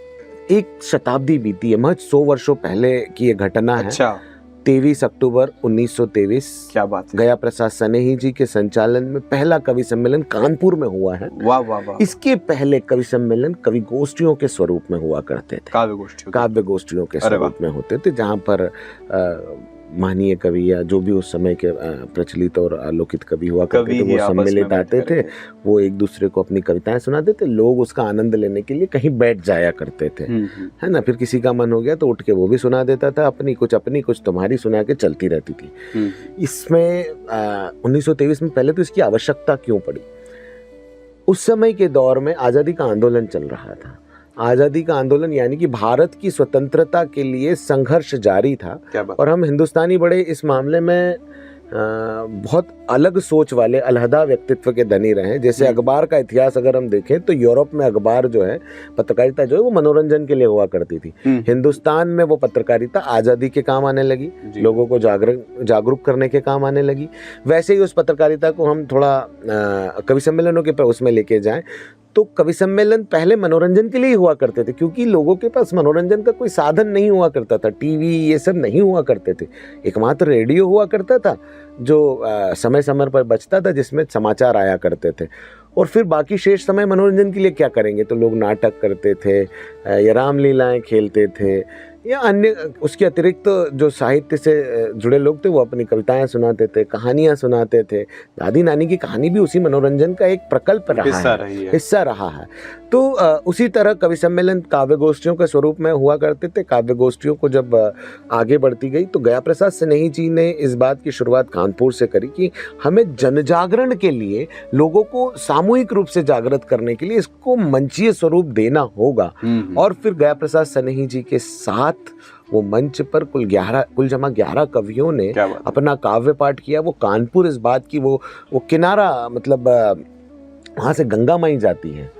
एक शताब्दी बीती है। महज 100 वर्षों पहले की ये घटना है। अच्छा। 23 अक्टूबर 1923। क्या बात है। गया प्रसाद सनेही जी के संचालन में पहला कवि सम्मेलन कानपुर में हुआ है। वाह वाह वाह। इसके पहले कवि सम्मेलन कवि गोष्ठियों के स्वरूप में हुआ करते थे। काव्य गोष्ठियों के स्वरूप में होते थे, जहाँ पर माननीय कवि या जो भी उस समय के प्रचलित और आलोकित कवि हुआ करते थे, वो सम्मिलित आते थे, वो एक दूसरे को अपनी कविताएं सुनाते थे। लोग उसका आनंद लेने के लिए कहीं बैठ जाया करते थे, है ना। फिर किसी का मन हो गया तो उठ के वो भी सुना देता था, अपनी कुछ तुम्हारी सुना के चलती रहती थी। इसमें 1923 में पहले तो इसकी आवश्यकता क्यों पड़ी? उस समय के दौर में आज़ादी का आंदोलन चल रहा था। आज़ादी का आंदोलन यानी कि भारत की स्वतंत्रता के लिए संघर्ष जारी था, और हम हिंदुस्तानी बड़े इस मामले में बहुत अलग सोच वाले अलहदा व्यक्तित्व के धनी रहे। जैसे अखबार का इतिहास अगर हम देखें तो यूरोप में अखबार जो है, पत्रकारिता जो है, वो मनोरंजन के लिए हुआ करती थी। हिंदुस्तान में वो पत्रकारिता आज़ादी के काम आने लगी, लोगों को जागरूक करने के काम आने लगी। वैसे ही उस पत्रकारिता को हम थोड़ा कवि सम्मेलनों के उसमें लेके जाएं तो कवि सम्मेलन पहले मनोरंजन के लिए ही हुआ करते थे, क्योंकि लोगों के पास मनोरंजन का कोई साधन नहीं हुआ करता था। टीवी ये सब नहीं हुआ करते थे। एकमात्र रेडियो हुआ करता था जो समय समय पर बजता था, जिसमें समाचार आया करते थे। और फिर बाकी शेष समय मनोरंजन के लिए क्या करेंगे, तो लोग नाटक करते थे या रामलीलाएं खेलते थे, या अन्य उसके अतिरिक्त जो साहित्य से जुड़े लोग थे वो अपनी कविताएं सुनाते थे, कहानियां सुनाते थे। दादी नानी की कहानी भी उसी मनोरंजन का एक प्रकल्प हिस्सा रहा है। तो उसी तरह कवि सम्मेलन काव्य गोष्ठियों के स्वरूप में हुआ करते थे। काव्य गोष्ठियों को जब आगे बढ़ती गई तो गया प्रसाद सनेही जी ने इस बात की शुरुआत कानपुर से करी कि हमें जनजागरण के लिए, लोगों को सामूहिक रूप से जागृत करने के लिए इसको मंचीय स्वरूप देना होगा। और फिर गया प्रसाद सनेही जी के साथ वो मंच पर कुल जमा 11 कवियों ने अपना काव्य पाठ किया। वो कानपुर इस बात की वो किनारा, मतलब वहाँ से गंगा माई जाती है,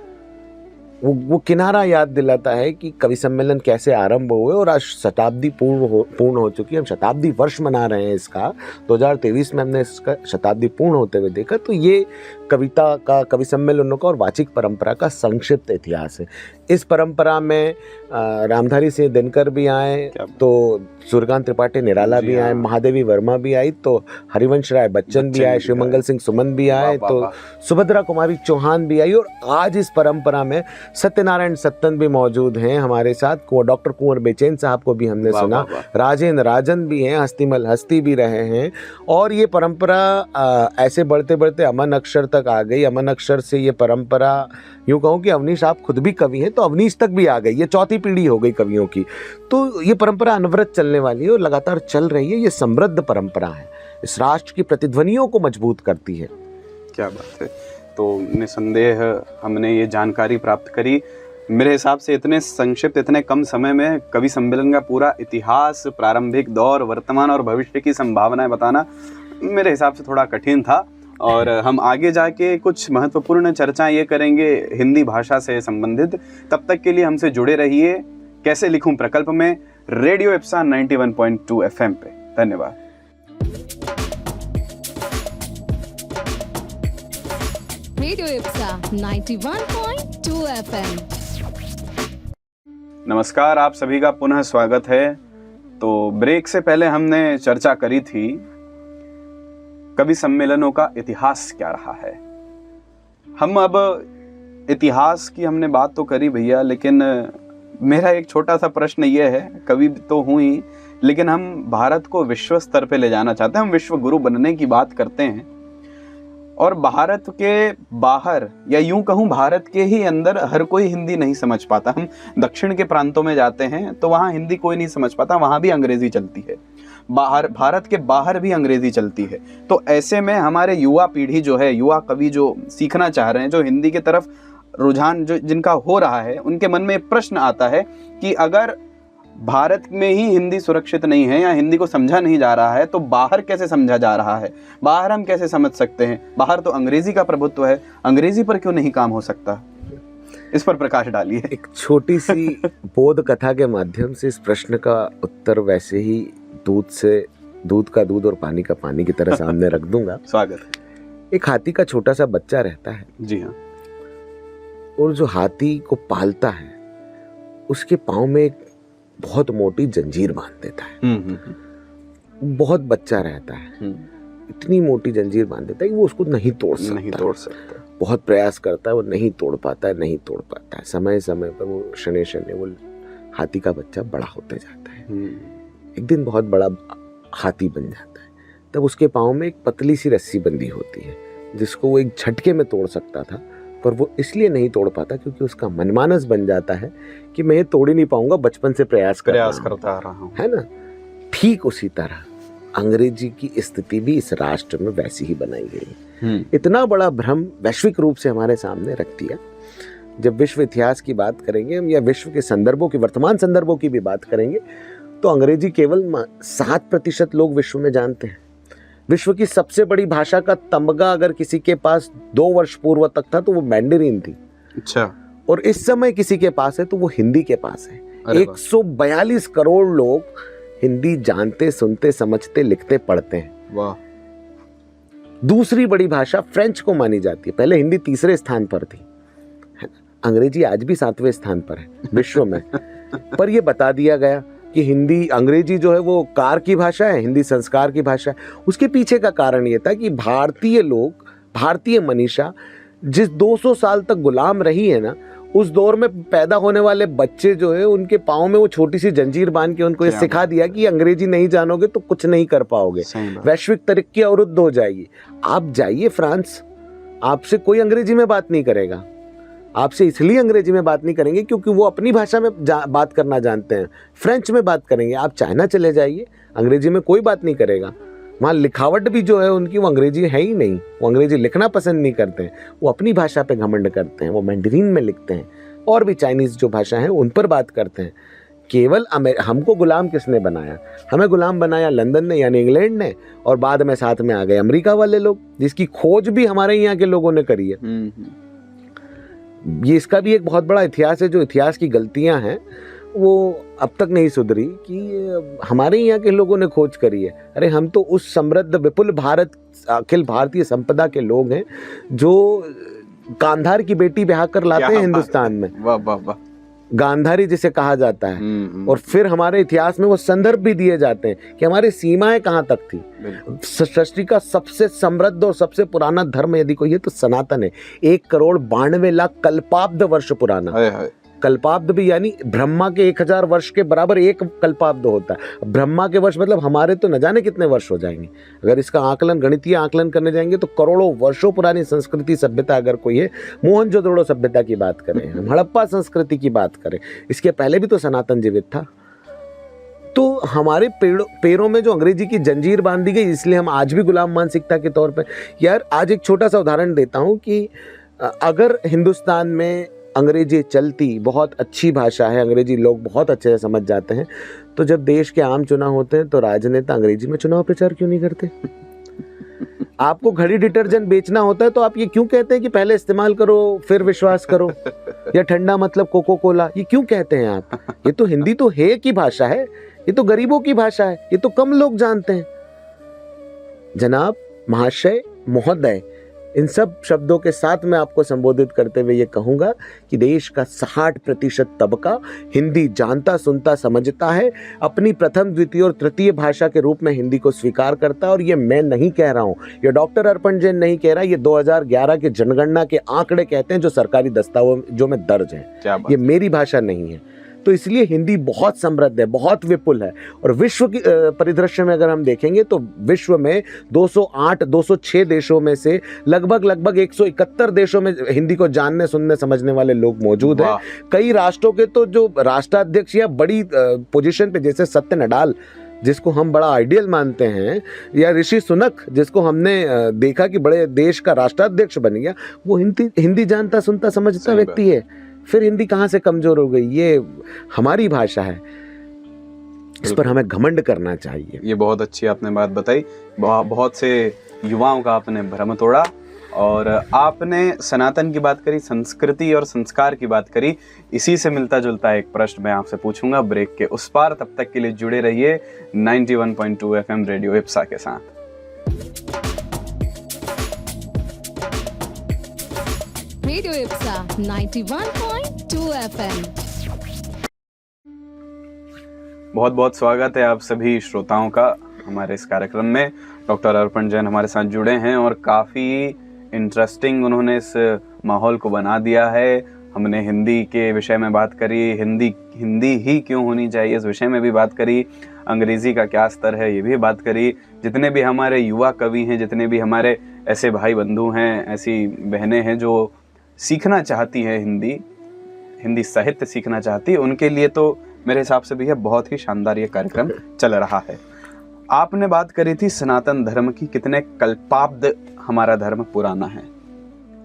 वो किनारा याद दिलाता है कि कवि सम्मेलन कैसे आरंभ हुए। और आज शताब्दी पूर्ण हो चुकी है। हम शताब्दी वर्ष मना रहे हैं इसका। 2023 में हमने इसका शताब्दी पूर्ण होते हुए देखा। तो ये कविता का, कवि सम्मेलनों का और वाचिक परंपरा का संक्षिप्त इतिहास है। इस परंपरा में रामधारी सिंह दिनकर भी आए, तो सूर्यकांत त्रिपाठी निराला भी आए, महादेवी वर्मा भी आई, तो हरिवंश राय बच्चन भी आए, शिवमंगल सिंह सुमन भी आए, तो सुभद्रा कुमारी चौहान भी आई। और आज इस परंपरा में सत्यनारायण सत्तन भी मौजूद हैं हमारे साथ। डॉक्टर कुंवर बेचैन साहब को भी हमने सुना, राजेंद्र राजन भी हैं, हस्तिमल हस्ती भी रहे हैं। और ये परंपरा ऐसे बढ़ते बढ़ते अमन अक्षर तक आ गई। अमन अक्षर से ये परंपरा, यूँ कहूँ कि अवनीश आप खुद भी कवि हैं, तो अवनीश तक भी आ गई। ये चौथी पीढ़ी हो गई कवियों की। तो ये परंपरा अनवरत चलने वाली है और लगातार चल रही है। ये समृद्ध परंपरा है, इस राष्ट्र की प्रतिध्वनियों को मजबूत करती है। क्या बात है। तो निसंदेह हमने ये जानकारी प्राप्त करी। मेरे हिसाब से इतने संक्षिप्त, इतने कम समय में कवि सम्मेलन का पूरा इतिहास, प्रारंभिक दौर, वर्तमान और भविष्य की संभावनाएं बताना मेरे हिसाब से थोड़ा कठिन था। और हम आगे जाके कुछ महत्वपूर्ण चर्चाएं ये करेंगे हिंदी भाषा से संबंधित। तब तक के लिए हमसे जुड़े रहिए कैसे लिखूं प्रकल्प में, रेडियो इप्सा 91.2 FM पे। धन्यवाद। Radio Ipsa 91.2 FM। नमस्कार, आप सभी का पुनः स्वागत है। तो ब्रेक से पहले हमने चर्चा करी थी कवि सम्मेलनों का इतिहास क्या रहा है। हम अब इतिहास की हमने बात तो करी भैया, लेकिन मेरा एक छोटा सा प्रश्न ये है, कवि तो हूँ ही, लेकिन हम भारत को विश्व स्तर पे ले जाना चाहते हैं। हम विश्व गुरु बनने की बात करते हैं और भारत के बाहर या यूं कहूं भारत के ही अंदर हर कोई हिंदी नहीं समझ पाता। हम दक्षिण के प्रांतों में जाते हैं तो वहाँ हिंदी कोई नहीं समझ पाता, वहाँ भी अंग्रेजी चलती है। बाहर, भारत के बाहर भी अंग्रेजी चलती है। तो ऐसे में हमारे युवा पीढ़ी जो है, युवा कवि जो सीखना चाह रहे हैं, जो हिंदी की तरफ रुझान जो जिनका हो रहा है, उनके मन में प्रश्न आता है कि अगर भारत में ही हिंदी सुरक्षित नहीं है या हिंदी को समझा नहीं जा रहा है तो बाहर कैसे समझा जा रहा है, बाहर हम कैसे समझ सकते हैं? बाहर तो अंग्रेजी का प्रभुत्व है, अंग्रेजी पर क्यों नहीं काम हो सकता? इस पर प्रकाश डालिए। एक छोटी सी बोध कथा के माध्यम से इस प्रश्न का उत्तर वैसे ही दूध का दूध और पानी का पानी की तरह सामने रख दूंगा। स्वागत। एक हाथी का छोटा सा बच्चा रहता है। जी हाँ। और जो हाथी को पालता है उसके पाँव में एक बहुत मोटी जंजीर बांध देता है। बहुत बच्चा रहता है, इतनी मोटी जंजीर बांध देता है कि वो उसको नहीं तोड़ सकता। बहुत प्रयास करता है, वो नहीं तोड़ पाता है। समय समय पर वो शनि वो हाथी का बच्चा बड़ा होते जाता है। एक दिन बहुत बड़ा हाथी बन जाता है। तब उसके पाँव में एक पतली सी रस्सी बंधी होती है जिसको वो एक झटके में तोड़ सकता था, पर वो इसलिए नहीं तोड़ पाता क्योंकि उसका मनमानस बन जाता है कि मैं ये तोड़ ही नहीं पाऊंगा, बचपन से प्रयास करता रहा हूँ, है ना। ठीक उसी तरह अंग्रेजी की स्थिति भी इस राष्ट्र में वैसी ही बनाई गई। इतना बड़ा भ्रम वैश्विक रूप से हमारे सामने रख दिया। जब विश्व इतिहास की बात करेंगे हम या विश्व के संदर्भों की, वर्तमान संदर्भों की भी बात करेंगे, तो अंग्रेजी केवल 7% लोग विश्व में जानते हैं। विश्व की सबसे बड़ी भाषा का तमगा अगर किसी के पास 2 वर्ष पूर्व तक था तो वो मैंडरीन थी। अच्छा। और इस समय किसी के पास है तो वो हिंदी के पास है। 142 करोड़ लोग हिंदी जानते, सुनते, समझते, लिखते, पढ़ते हैं। वाह। दूसरी बड़ी भाषा फ्रेंच को मानी जाती है। पहले हिंदी तीसरे स्थान पर थी, अंग्रेजी आज भी 7वें स्थान पर है विश्व में। पर यह बता दिया गया कि हिंदी, अंग्रेजी जो है वो कार की भाषा है, हिंदी संस्कार की भाषा है। उसके पीछे का कारण ये था कि भारतीय लोग, भारतीय मनीषा जिस 200 साल तक गुलाम रही है ना, उस दौर में पैदा होने वाले बच्चे जो है उनके पाँव में वो छोटी सी जंजीर बांध के उनको ये सिखा दिया कि अंग्रेजी नहीं जानोगे तो कुछ नहीं कर पाओगे, वैश्विक तरक्की अवरुद्ध हो जाएगी। आप जाइए फ्रांस, आपसे कोई अंग्रेजी में बात नहीं करेगा। आपसे इसलिए अंग्रेजी में बात नहीं करेंगे क्योंकि वो अपनी भाषा में बात करना जानते हैं, फ्रेंच में बात करेंगे। आप चाइना चले जाइए, अंग्रेजी में कोई बात नहीं करेगा। वहाँ लिखावट भी जो है उनकी वो अंग्रेजी है ही नहीं, वो अंग्रेजी लिखना पसंद नहीं करते हैं, वो अपनी भाषा पे घमंड करते हैं, वो मैंडरीन में लिखते हैं और भी चाइनीज़ जो भाषा है उन पर बात करते हैं। केवल हमको गुलाम किसने बनाया? हमें गुलाम बनाया लंदन ने, यानी इंग्लैंड ने, और बाद में साथ में आ गए अमेरिका वाले लोग, जिसकी खोज भी हमारे यहाँ के लोगों ने करी है। ये इसका भी एक बहुत बड़ा इतिहास है। जो इतिहास की गलतियां हैं वो अब तक नहीं सुधरी कि हमारे यहाँ के लोगों ने खोज करी है। अरे हम तो उस समृद्ध विपुल भारत, अखिल भारतीय संपदा के लोग हैं जो गांधार की बेटी ब्याह कर लाते हैं हिंदुस्तान में। वाह वाह वाह। गांधारी जिसे कहा जाता है। और फिर हमारे इतिहास में वो संदर्भ भी दिए जाते हैं कि हमारी सीमाएं कहाँ तक थी। सृष्टि का सबसे समृद्ध और सबसे पुराना धर्म यदि कोई है तो सनातन है। 1,92,00,000 कल्पाब्द वर्ष पुराना। कल्पाब्द भी यानी ब्रह्मा के 1000 वर्ष के बराबर एक कल्पाब्द होता है। ब्रह्मा के वर्ष मतलब हमारे तो न जाने कितने वर्ष हो जाएंगे। अगर इसका आकलन, गणितीय आकलन करने जाएंगे तो करोड़ों वर्षों पुरानी संस्कृति, सभ्यता अगर कोई है, मोहनजोदड़ो सभ्यता की बात करें, हम हड़प्पा संस्कृति की बात करें, इसके पहले भी तो सनातन जीवित था। तो हमारे पैरों में जो अंग्रेजी की जंजीर बांधी गई, इसलिए हम आज भी गुलाम मानसिकता के तौर पे। यार आज एक छोटा सा उदाहरण देता हूँ कि अगर हिंदुस्तान में अंग्रेजी चलती, बहुत अच्छी भाषा है, अंग्रेजी लोग बहुत अच्छे से समझ जाते हैं, तो जब देश के आम चुनाव होते हैं तो राजनेता अंग्रेजी में चुनाव प्रचार क्यों नहीं करते? आपको घड़ी डिटर्जेंट बेचना होता है तो आप ये क्यों कहते हैं कि पहले इस्तेमाल करो फिर विश्वास करो, या ठंडा मतलब कोको कोला, ये क्यों कहते हैं आप? ये तो हिंदी तो है की भाषा है, ये तो गरीबों की भाषा है, ये तो कम लोग जानते हैं। जनाब, महाशय, महोदय, इन सब शब्दों के साथ मैं आपको संबोधित करते हुए ये कहूँगा कि देश का 60% तबका हिंदी जानता, सुनता, समझता है, अपनी प्रथम, द्वितीय और तृतीय भाषा के रूप में हिंदी को स्वीकार करता है। और ये मैं नहीं कह रहा हूँ, ये डॉक्टर अर्पण जैन नहीं कह रहा, ये 2011 के जनगणना के आंकड़े कहते हैं जो सरकारी दस्तावेजों में दर्ज हैं। ये मेरी भाषा नहीं है। तो इसलिए हिंदी बहुत समृद्ध है, बहुत विपुल है। और विश्व की परिदृश्य में अगर हम देखेंगे तो विश्व में 208 206 देशों में से लगभग 171 देशों में हिंदी को जानने, सुनने, समझने वाले लोग मौजूद हैं। कई राष्ट्रों के तो जो राष्ट्राध्यक्ष या बड़ी पोजीशन पे, जैसे सत्य नडाल जिसको हम बड़ा आइडियल मानते हैं, या ऋषि सुनक जिसको हमने देखा कि बड़े देश का राष्ट्राध्यक्ष बन गया, वो हिंदी जानता, सुनता, समझता व्यक्ति है। फिर हिंदी कहाँ से कमजोर हो गई? ये हमारी भाषा है, इस पर हमें घमंड करना चाहिए। ये बहुत अच्छी आपने बात बताई। बहुत से युवाओं का आपने भ्रम तोड़ा, और आपने सनातन की बात करी, संस्कृति और संस्कार की बात करी। इसी से मिलता जुलता एक प्रश्न मैं आपसे पूछूंगा ब्रेक के उस पार। तब तक के लिए जुड़े रहिए 91.2 FM रेडियो इप्सा के साथ। Radio Ipsa 91.2 FM। बहुत बहुत स्वागत है आप सभी श्रोताओं का हमारे इस कार्यक्रम में। डॉक्टर अर्पण जैन हमारे साथ जुड़े हैं और काफ़ी इंटरेस्टिंग उन्होंने इस माहौल को बना दिया है। हमने हिंदी के विषय में बात करी, हिंदी ही क्यों होनी चाहिए इस विषय में भी बात करी, अंग्रेज़ी का क्या स्तर है ये भी बात करी। जितने भी हमारे युवा कवि हैं, जितने भी हमारे ऐसे भाई बंधु हैं, ऐसी बहनें हैं जो सीखना चाहती हैं हिंदी साहित्य सीखना चाहती है, उनके लिए तो मेरे हिसाब से भी है बहुत ही शानदार ये कार्यक्रम चल रहा है। आपने बात करी थी सनातन धर्म की, कितने कल्पाब्द हमारा धर्म पुराना है।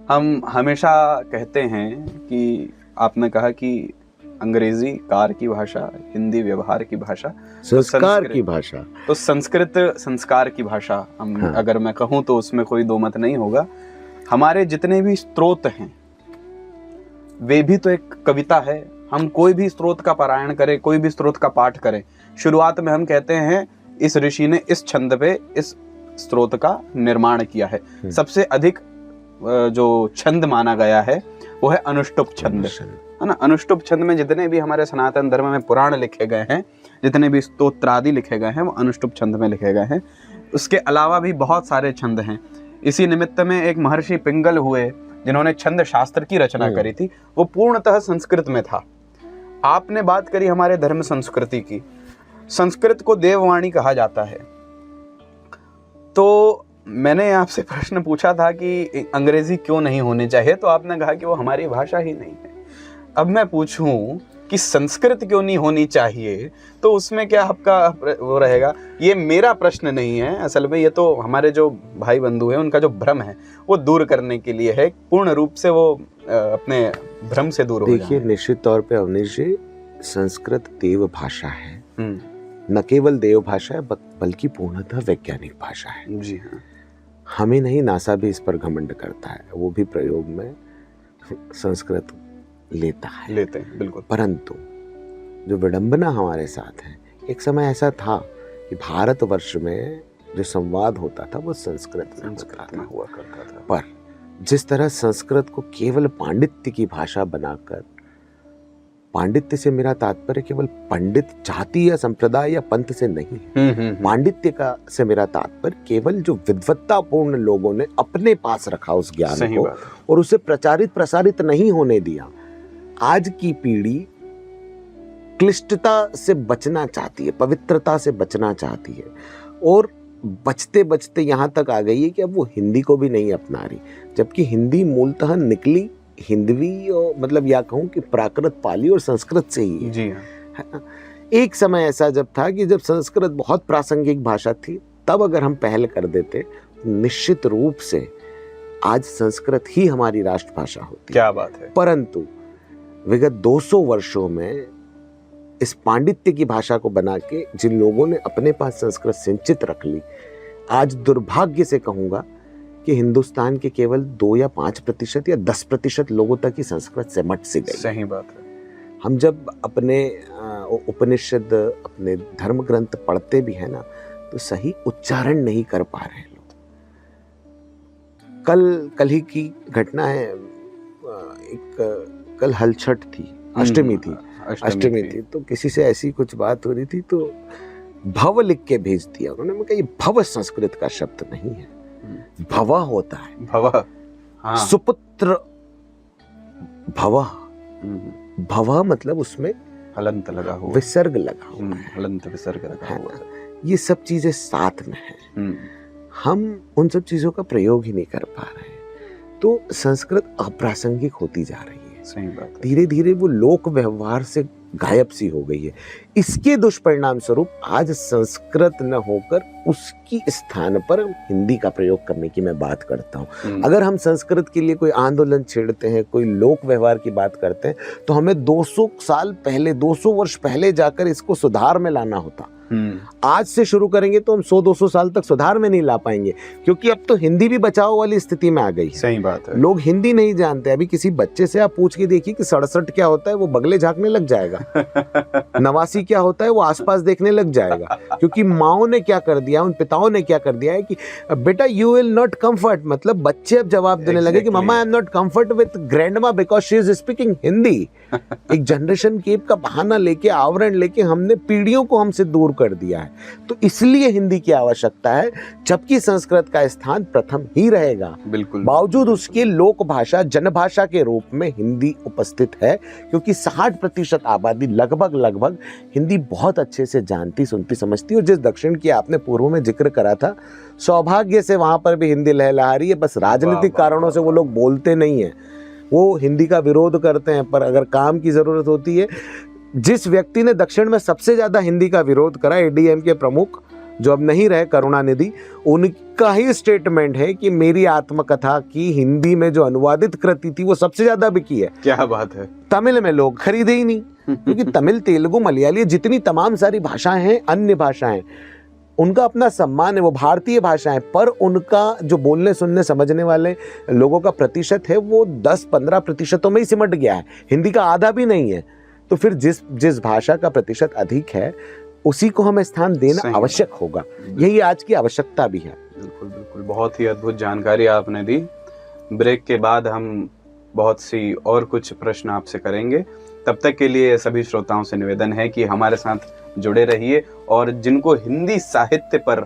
हम हमेशा कहते हैं कि आपने कहा कि अंग्रेजी कार की भाषा, हिंदी व्यवहार की भाषा, संस्कार की भाषा, तो संस्कृत संस्कार की भाषा। हम अगर मैं कहूँ तो उसमें कोई दो मत नहीं होगा। हमारे जितने भी स्रोत हैं वे भी तो एक कविता है। हम कोई भी स्रोत का पारायण करें, कोई भी स्रोत का पाठ करें, शुरुआत में हम कहते हैं इस ऋषि ने इस छंद पे इस स्रोत का निर्माण किया है। सबसे अधिक जो छंद माना गया है वो है अनुष्टुप छंद, है ना। अनुष्टुप छंद में जितने भी हमारे सनातन धर्म में पुराण लिखे गए हैं, जितने भी स्तोत्रादि लिखे गए हैं, वो अनुष्टुप छंद में लिखे गए हैं। उसके अलावा भी बहुत सारे छंद हैं। इसी निमित्त में एक महर्षि पिंगल हुए जिन्होंने छंद शास्त्र की रचना करी थी, वो पूर्णतः संस्कृत में था। आपने बात करी हमारे धर्म संस्कृति की। संस्कृत को देववाणी कहा जाता है। तो मैंने आपसे प्रश्न पूछा था कि अंग्रेजी क्यों नहीं होनी चाहिए, तो आपने कहा कि वो हमारी भाषा ही नहीं है। अब मैं पूछूं कि संस्कृत क्यों नहीं होनी चाहिए, तो उसमें क्या आपका वो रहेगा? ये मेरा प्रश्न नहीं है, असल में ये तो हमारे जो भाई बंधु हैं उनका जो भ्रम है वो दूर करने के लिए है। पूर्ण रूप से वो अपने भ्रम से दूर हो जाए। देखिए, निश्चित तौर पे अवनीश जी, संस्कृत देव भाषा है। न केवल देव भाषा है बल्कि पूर्णतः वैज्ञानिक भाषा है। जी हाँ। हमें नहीं, नासा भी इस पर घमंड करता है, वो भी प्रयोग में संस्कृत लेते हैं बिल्कुल। परंतु जो विडंबना हमारे साथ है, एक समय ऐसा था कि भारतवर्ष में जो संवाद होता था वो संस्कृत में हुआ करता था। पर जिस तरह संस्कृत को केवल पांडित्य की भाषा बनाकर, पांडित्य से मेरा तात्पर्य केवल पंडित जाति या संप्रदाय या पंथ से नहीं है। पांडित्य का से मेरा तात्पर्य केवल जो विद्वत्तापूर्ण लोगों ने अपने पास रखा उस ज्ञान को और उसे प्रसारित नहीं होने दिया। आज की पीढ़ी क्लिष्टता से बचना चाहती है, पवित्रता से बचना चाहती है, और बचते बचते यहाँ तक आ गई है कि अब वो हिंदी को भी नहीं अपना रही, जबकि हिंदी मूलतः निकली हिंदवी, और मतलब या कहूँ कि प्राकृत, पाली और संस्कृत से ही है। जी हाँ। एक समय ऐसा जब था कि जब संस्कृत बहुत प्रासंगिक भाषा थी, तब अगर हम पहल कर देते, निश्चित रूप से आज संस्कृत ही हमारी राष्ट्रभाषा होती। क्या बात है। परंतु विगत 200 वर्षों में इस पांडित्य की भाषा को बना के जिन लोगों ने अपने पास संस्कृत संचित रख ली, आज दुर्भाग्य से कहूँगा कि हिंदुस्तान के केवल 2 या 5% या 10% लोगों तक ही संस्कृत सिमट से गई। सही बात है। हम जब अपने उपनिषद, अपने धर्म ग्रंथ पढ़ते भी हैं ना, तो सही उच्चारण नहीं कर पा रहे हैं लोग। कल ही की घटना है, कल हलछठ थी, अष्टमी थी, तो किसी से ऐसी कुछ बात हो रही थी, तो भव लिख के भेज दिया उन्होंने। मैं कहा ये भव संस्कृत का शब्द नहीं है, भवा होता है। भवा, हाँ। सुपुत्र भवा, भवा मतलब उसमें हलंत लगा हुआ, विसर्ग लगा हुआ है, हलंत विसर्ग लगा है हुआ ना? है। ये सब चीजें साथ में हैं। हम उन सब चीजों का प्रयोग ही नहीं कर पा रहे हैं, तो संस्कृत अप्रासंगिक होती जा रही है। सही बात है। धीरे धीरे वो लोक व्यवहार से गायब सी हो गई है। इसके दुष्परिणाम स्वरूप आज संस्कृत न होकर उसकी स्थान पर हिंदी का प्रयोग करने की मैं बात करता हूँ। अगर हम संस्कृत के लिए कोई आंदोलन छेड़ते हैं, कोई लोक व्यवहार की बात करते हैं, तो हमें 200 साल पहले, 200 वर्ष पहले जाकर इसको सुधार में लाना होता। आज से शुरू करेंगे तो हम 100-200 साल तक सुधार में नहीं ला पाएंगे, क्योंकि अब तो हिंदी भी बचाव वाली स्थिति में आ गई है। सही बात है। लोग हिंदी नहीं जानते। अभी किसी बच्चे से आप पूछ के देखिए कि 67 क्या होता है, वो बगले झांकने लग जाएगा। 89 क्या होता है, वो आसपास देखने लग जाएगा, क्योंकि माओ ने क्या कर दिया, उन पिताओं ने क्या कर दिया है कि बेटा यू विल नॉट कंफर्ट, मतलब बच्चे अब जवाब देने लगे कि mamma I am not comfort with grandma because she is speaking Hindi. एक जनरेशन गैप का बहाना लेके, आवरण लेके हमने पीढ़ियों को हमसे दूर कर दिया है। तो इसलिए हिंदी की आवश्यकता है, जबकि संस्कृत का स्थान प्रथम ही रहेगा। बिल्कुल। बावजूद उसके लोक भाषा, जनभाषा के रूप में हिंदी उपस्थित है, क्योंकि 60% आबादी लगभग हिंदी बहुत अच्छे से जानती, सुनती, समझती। और जिस दक्षिण की आपने पूर्व में जिक्र करा था, सौभाग्य से वहां पर भी हिंदी लहलहा रही है। बस राजनीतिक कारणों से वो लोग बोलते नहीं है, वो हिंदी का विरोध करते हैं, पर अगर काम की जरूरत होती है। जिस व्यक्ति ने दक्षिण में सबसे ज्यादा हिंदी का विरोध करा, एडीएम के प्रमुख जो अब नहीं रहे, करुणानिधि, उनका ही स्टेटमेंट है कि मेरी आत्मकथा की हिंदी में जो अनुवादित कृति थी वो सबसे ज्यादा बिकी है। क्या बात है। तमिल में लोग खरीदे ही नहीं, क्योंकि तमिल, तेलुगु, मलयाली, जितनी तमाम सारी भाषाएं हैं, अन्य भाषाएं, उनका अपना सम्मान है, वो भारतीय भाषाएं, पर उनका जो बोलने, सुनने, समझने वाले लोगों का प्रतिशत है वो 10-15% में ही सिमट गया है। हिंदी का आधा भी नहीं है। तो फिर जिस भाषा का प्रतिशत अधिक है, उसी को हमें स्थान देना आवश्यक होगा। यही आज की आवश्यकता भी है। बिल्कुल बिल्कुल, बहुत ही अद्भुत जानकारी आपने दी। ब्रेक के बाद हम बहुत सी और कुछ प्रश्न आपसे करेंगे। तब तक के लिए सभी श्रोताओं से निवेदन है कि हमारे साथ जुड़े रहिए, और जिनको हिंदी साहित्य पर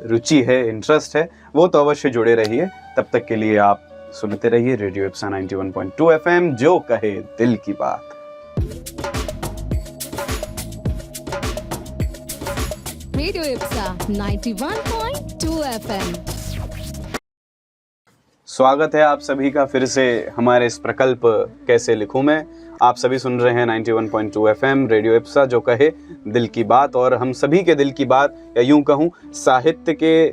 रुचि है, इंटरेस्ट है, वो तो अवश्य जुड़े रहिए। तब तक के लिए आप सुनते रहिए रेडियो इप्सा 91.2 FM, जो कहे दिल की बात। Radio Ipsa 91.2 FM। स्वागत है आप सभी का फिर से हमारे इस प्रकल्प कैसे लिखूं मैं। आप सभी सुन रहे हैं 91.2 FM रेडियो इप्सा, जो कहे दिल की बात। और हम सभी के दिल की बात, या यूं कहूं साहित्य के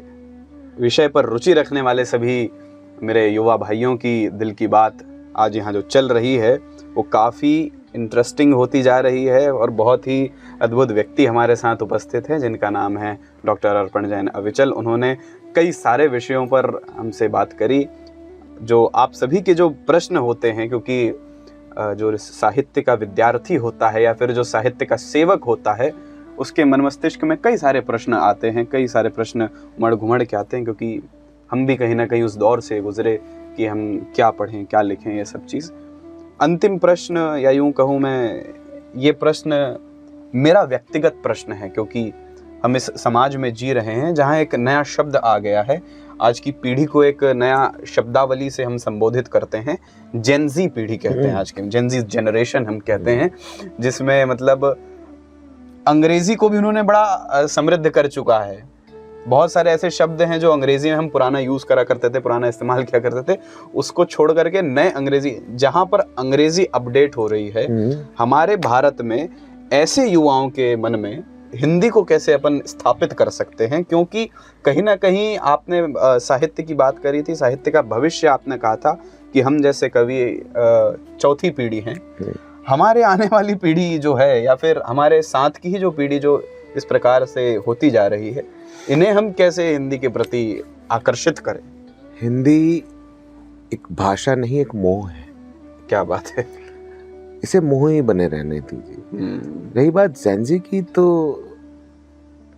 विषय पर रुचि रखने वाले सभी मेरे युवा भाइयों की दिल की बात आज यहाँ जो चल रही है, वो काफ़ी इंटरेस्टिंग होती जा रही है। और बहुत ही अद्भुत व्यक्ति हमारे साथ उपस्थित हैं, जिनका नाम है डॉक्टर अर्पण जैन अविचल। उन्होंने कई सारे विषयों पर हमसे बात करी, जो आप सभी के जो प्रश्न होते हैं, क्योंकि जो साहित्य का विद्यार्थी होता है या फिर जो साहित्य का सेवक होता है, उसके मन मस्तिष्क में कई सारे प्रश्न आते हैं, कई सारे प्रश्न उमड़ घुमड़ के आते हैं, क्योंकि हम भी कहीं ना कहीं उस दौर से गुजरे कि हम क्या पढ़ें, क्या लिखें, ये सब चीज़। अंतिम प्रश्न, या यूं कहूँ मैं, ये प्रश्न मेरा व्यक्तिगत प्रश्न है, क्योंकि हम इस समाज में जी रहे हैं जहाँ एक नया शब्द आ गया है। आज की पीढ़ी को एक नया शब्दावली से हम संबोधित करते हैं, जेनजी पीढ़ी कहते हैं, आज के जेनजी जनरेशन हम कहते हैं, जिसमें मतलब अंग्रेजी को भी उन्होंने बड़ा समृद्ध कर चुका है। बहुत सारे ऐसे शब्द हैं जो अंग्रेजी में हम पुराना यूज करा करते थे, पुराना इस्तेमाल किया करते थे, उसको छोड़ करके नए अंग्रेजी, जहां पर अंग्रेजी अपडेट हो रही है, हमारे भारत में ऐसे युवाओं के मन में हिंदी को कैसे अपन स्थापित कर सकते हैं। क्योंकि कहीं ना कहीं आपने साहित्य की बात करी थी, साहित्य का भविष्य आपने कहा था कि हम जैसे कवि चौथी पीढ़ी हैं। हमारे आने वाली पीढ़ी जो है, या फिर हमारे साथ की ही जो पीढ़ी जो इस प्रकार से होती जा रही है, इन्हें हम कैसे हिंदी के प्रति आकर्षित करें? हिंदी एक भाषा नहीं, एक मोह है। क्या बात है। इसे मोह ही बने रहने दीजिए। रही बात जेनजी की, तो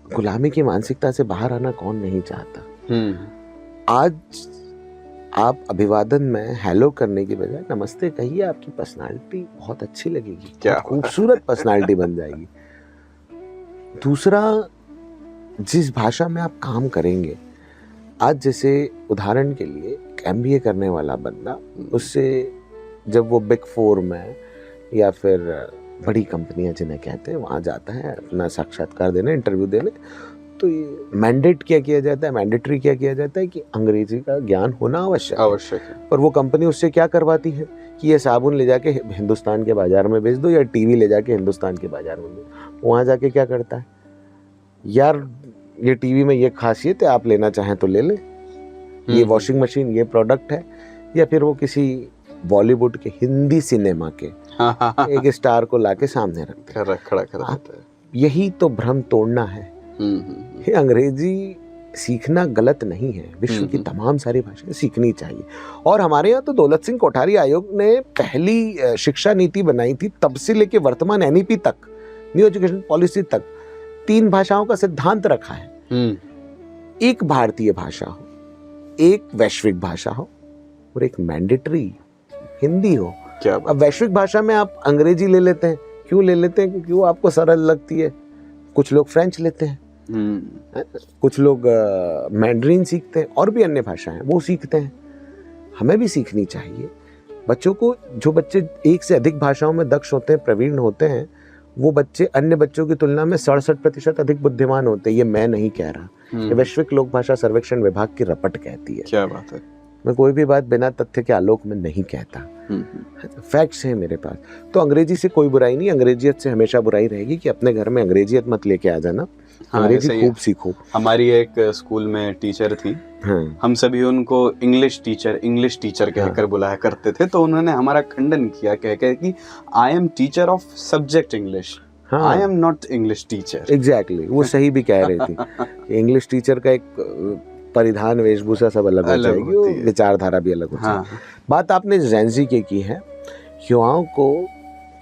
गुलामी की मानसिकता से बाहर आना कौन नहीं चाहता। आज आप अभिवादन में हेलो करने की बजाय नमस्ते कहिए, आपकी पर्सनालिटी बहुत अच्छी लगेगी, क्या खूबसूरत पर्सनालिटी बन जाएगी। दूसरा, जिस भाषा में आप काम करेंगे, आज जैसे उदाहरण के लिए MBA करने वाला बंदा, उससे जब वो बिग 4 में या फिर बड़ी कंपनियां जिन्हें कहते हैं, वहाँ जाता है अपना साक्षात्कार देने, इंटरव्यू देने। तो ये मैंडेट क्या किया जाता है, मैंडेटरी क्या किया जाता है कि अंग्रेजी का ज्ञान होना आवश्यक है। और वो कंपनी उससे क्या करवाती है कि ये साबुन ले जाके हिंदुस्तान के बाजार में बेच दो या टीवी ले जाके हिंदुस्तान के बाजार में बेच दो। वहाँ जाके क्या करता है, यार ये टीवी में ये खासियत है, आप लेना चाहें तो ले लें, ये वॉशिंग मशीन, ये प्रोडक्ट है। या फिर वो किसी बॉलीवुड के, हिंदी सिनेमा के एक स्टार को लाके सामने रखते हैं, खड़ा कर देता है। यही तो भ्रम तोड़ना है। ये अंग्रेजी सीखना गलत नहीं है, विश्व की तमाम सारी भाषाएं सीखनी चाहिए। और हमारे यहाँ तो दौलत सिंह कोठारी आयोग ने पहली शिक्षा नीति बनाई थी, तब से लेके वर्तमान एनईपी तक, न्यू एजुकेशन पॉलिसी तक 3 भाषाओं का सिद्धांत रखा है। एक भारतीय भाषा हो, एक वैश्विक भाषा हो और एक मैंडेटरी हिंदी हो। क्या अब वैश्विक भाषा में आप अंग्रेजी ले लेते हैं, क्यों ले लेते हैं? क्योंकि वो आपको सरल लगती है। कुछ लोग फ्रेंच लेते हैं, कुछ लोग मैंड्रीन सीखते हैं, और भी अन्य भाषाएं वो सीखते हैं। हमें भी सीखनी चाहिए। बच्चों को, जो बच्चे एक से अधिक भाषाओं में दक्ष होते हैं, प्रवीण होते हैं, वो बच्चे अन्य बच्चों की तुलना में 67% अधिक बुद्धिमान होते हैं। ये मैं नहीं कह रहा, ये वैश्विक लोक भाषा सर्वेक्षण विभाग की रपट कहती है। क्या बात है। मैं कोई भी बात बिना तथ्य के आलोक में नहीं कहता, फैक्ट्स हैं मेरे पास। तो अंग्रेजी से कोई बुराई नहीं, अंग्रेजियत से हमेशा बुराई रहेगी कि अपने घर में अंग्रेजियत मत लेके आ जाना। अंग्रेजी खूब सीखो। हमारी एक स्कूल में टीचर थी, हम सभी उनको इंग्लिश टीचर कहकर बुलाया करते थे। तो उन्होंने हमारा खंडन किया कहकर कि I am teacher of subject English, I am not English teacher. Exactly, वो सही भी कह रही थी। इंग्लिश टीचर का एक परिधान, वेशभूषा सब अलग हो जाएगी, वो विचारधारा भी अलग हो जाएगी। बात आपने जेनजी की है। युवाओं को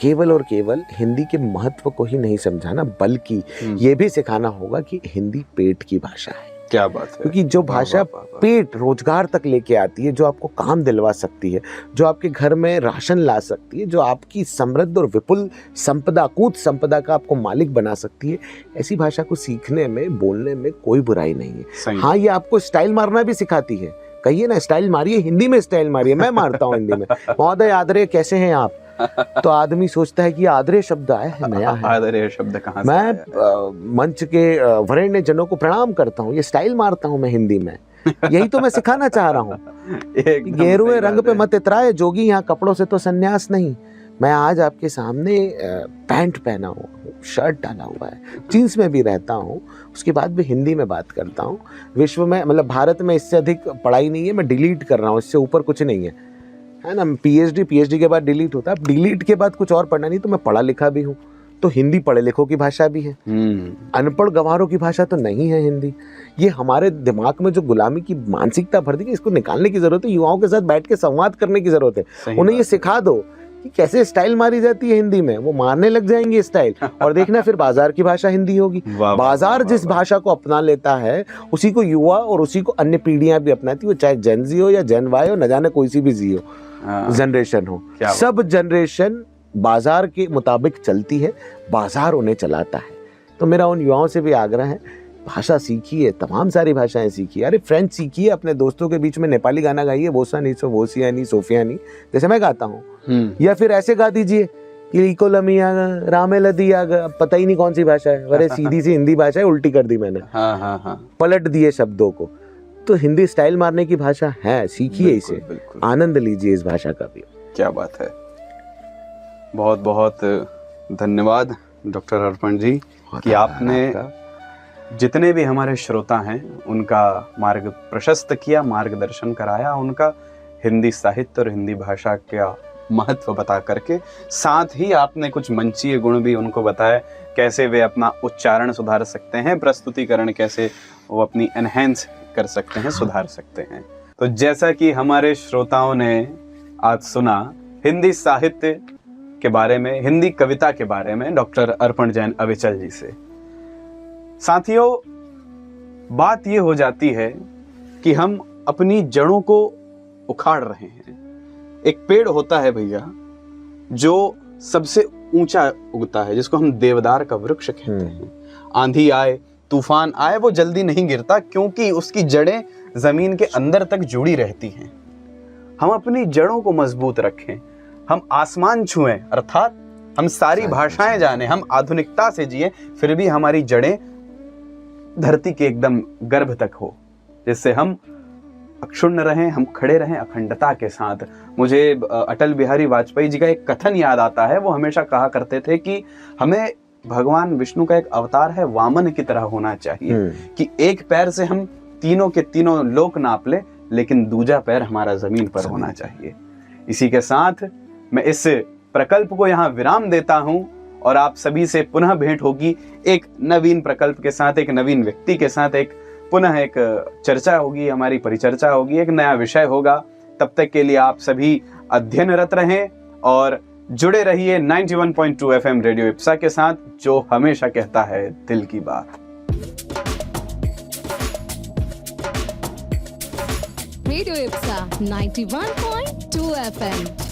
केवल और केवल हिंदी के महत्व को ही नहीं समझाना, बल्कि ये भी सिखाना होगा कि हिंदी पेट की भाषा है। क्या बात है। क्योंकि जो भाषा पेट, रोजगार तक लेके आती है, जो आपको काम दिलवा सकती है, जो आपके घर में राशन ला सकती है, जो आपकी समृद्ध और विपुल संपदा, कूट संपदा का आपको मालिक बना सकती है, ऐसी भाषा को सीखने में, बोलने में कोई बुराई नहीं है। हाँ, ये आपको स्टाइल मारना भी सिखाती है। कहिए ना, स्टाइल मारिए, हिंदी में स्टाइल मारिए। मैं मारता हूँ हिंदी में, महोदय आदरे कैसे हैं आप? तो आदमी सोचता है कि आदरे शब्द आया है, नया है। आदरे शब्द कहाँ से आया? मैं मंच के वरेण्य जनों को प्रणाम करता हूँ, ये स्टाइल मारता हूँ मैं हिंदी में। यही तो मैं सिखाना चाह रहा हूँ। गेरुए रंग पे मत इतराए जोगी, यहाँ कपड़ों से तो संन्यास नहीं। मैं आज आपके सामने पैंट पहना हुआ हूँ, शर्ट डाला हुआ है, जींस में भी रहता हूँ, उसके बाद भी हिंदी में बात करता हूँ। विश्व में, मतलब भारत में इससे अधिक पढ़ाई नहीं है, मैं डिलीट कर रहा हूँ, इससे ऊपर कुछ नहीं है ना। पीएचडी के बाद डिलीट होता है, अब डिलीट के बाद कुछ और पढ़ना नहीं। तो मैं पढ़ा लिखा भी हूँ, तो हिंदी पढ़े लिखों की भाषा भी है, अनपढ़ गंवारों की भाषा तो नहीं है हिंदी। ये हमारे दिमाग में जो गुलामी की मानसिकता भर दी है, इसको निकालने की जरूरत है। युवाओं के साथ बैठ के संवाद करने की जरूरत है। उन्हें ये सिखा दो कि कैसे स्टाइल मारी जाती है हिंदी में, वो मारने लग जाएंगे स्टाइल। और देखना फिर बाजार की भाषा हिंदी होगी। बाजार जिस भाषा को अपना लेता है, उसी को युवा और उसी को अन्य पीढ़ियां भी अपनाती, वो चाहे जेन जी हो या जेन वाई हो, न जाने कोई सी भी जी हो, जनरेशन हो, सब जनरेशन बाजार के मुताबिक चलती है, बाजार उन्हें चलाता है। तो मेरा उन युवाओं से भी आग्रह है, भाषा सीखिए, तमाम सारी भाषाएं सीखिए। अरे फ्रेंच सीखिए, अपने दोस्तों के बीच में नेपाली गाना गाइए, बोसा नहीं सो वोसिया नहीं सोफिया नहीं, जैसे मैं गाता हूँ। या फिर ऐसे गा दीजिए कि इकोलमिया रामेल दिया, पता ही नहीं कौन सी भाषा है, अरे सीधी सी हिंदी भाषा है, उल्टी कर दी मैंने, पलट दिए शब्दों को। तो हिंदी स्टाइल मारने की भाषा है, सीखिए इसे, आनंद लीजिए इस भाषा का भी। क्या बात है। बहुत बहुत धन्यवाद डॉक्टर अर्पण जी कि आपने जितने भी हमारे श्रोता हैं उनका मार्ग प्रशस्त किया, मार्गदर्शन कराया, उनका हिंदी साहित्य और हिंदी भाषा का महत्व बता करके, साथ ही आपने कुछ मंचीय गुण भी उनको बताया, कैसे वे अपना उच्चारण सुधार सकते हैं, प्रस्तुतिकरण कैसे वो अपनी एनहेंस कर सकते हैं, सुधार सकते हैं। तो जैसा कि हमारे श्रोताओं ने आज सुना हिंदी साहित्य के बारे में, हिंदी कविता के बारे में डॉक्टर अर्पण जैन अविचल जी से, साथियों बात ये हो जाती है कि हम अपनी जड़ों को उखाड़ रहे हैं। एक पेड़ होता है भैया जो सबसे ऊंचा उगता है, जिसको हम देवदार का वृक्ष कहते हैं। आंधी आए, तूफान आए, वो जल्दी नहीं गिरता, क्योंकि उसकी जड़ें जमीन के अंदर तक जुड़ी रहती हैं। हम अपनी जड़ों को मजबूत रखें, हम आसमान छुएं, अर्थात हम सारी भाषाएं जाने, हम आधुनिकता से जिए, फिर भी हमारी जड़ें धरती के एकदम गर्भ तक हो, जिससे हम अक्षुण्ण रहें, हम खड़े रहें अखंडता के साथ। मुझे अटल बिहारी वाजपेयी जी का एक कथन याद आता है। वो हमेशा कहा करते थे कि हमें भगवान विष्णु का एक अवतार है वामन की तरह होना चाहिए, कि एक पैर से हम तीनों के तीनों लोक नाप ले, लेकिन दूजा पैर हमारा जमीन पर होना चाहिए। इसी के साथ मैं इस प्रकल्प को यहाँ विराम देता हूं और आप सभी से पुनः भेंट होगी एक नवीन प्रकल्प के साथ, एक नवीन व्यक्ति के साथ, एक पुनः एक चर्चा होगी, हमारी परिचर्चा होगी, एक नया विषय होगा। तब तक के लिए आप सभी अध्ययनरत रहें और जुड़े रहिए 91.2 FM रेडियो इप्सा के साथ, जो हमेशा कहता है दिल की बात। Radio Ipsa 91.2 FM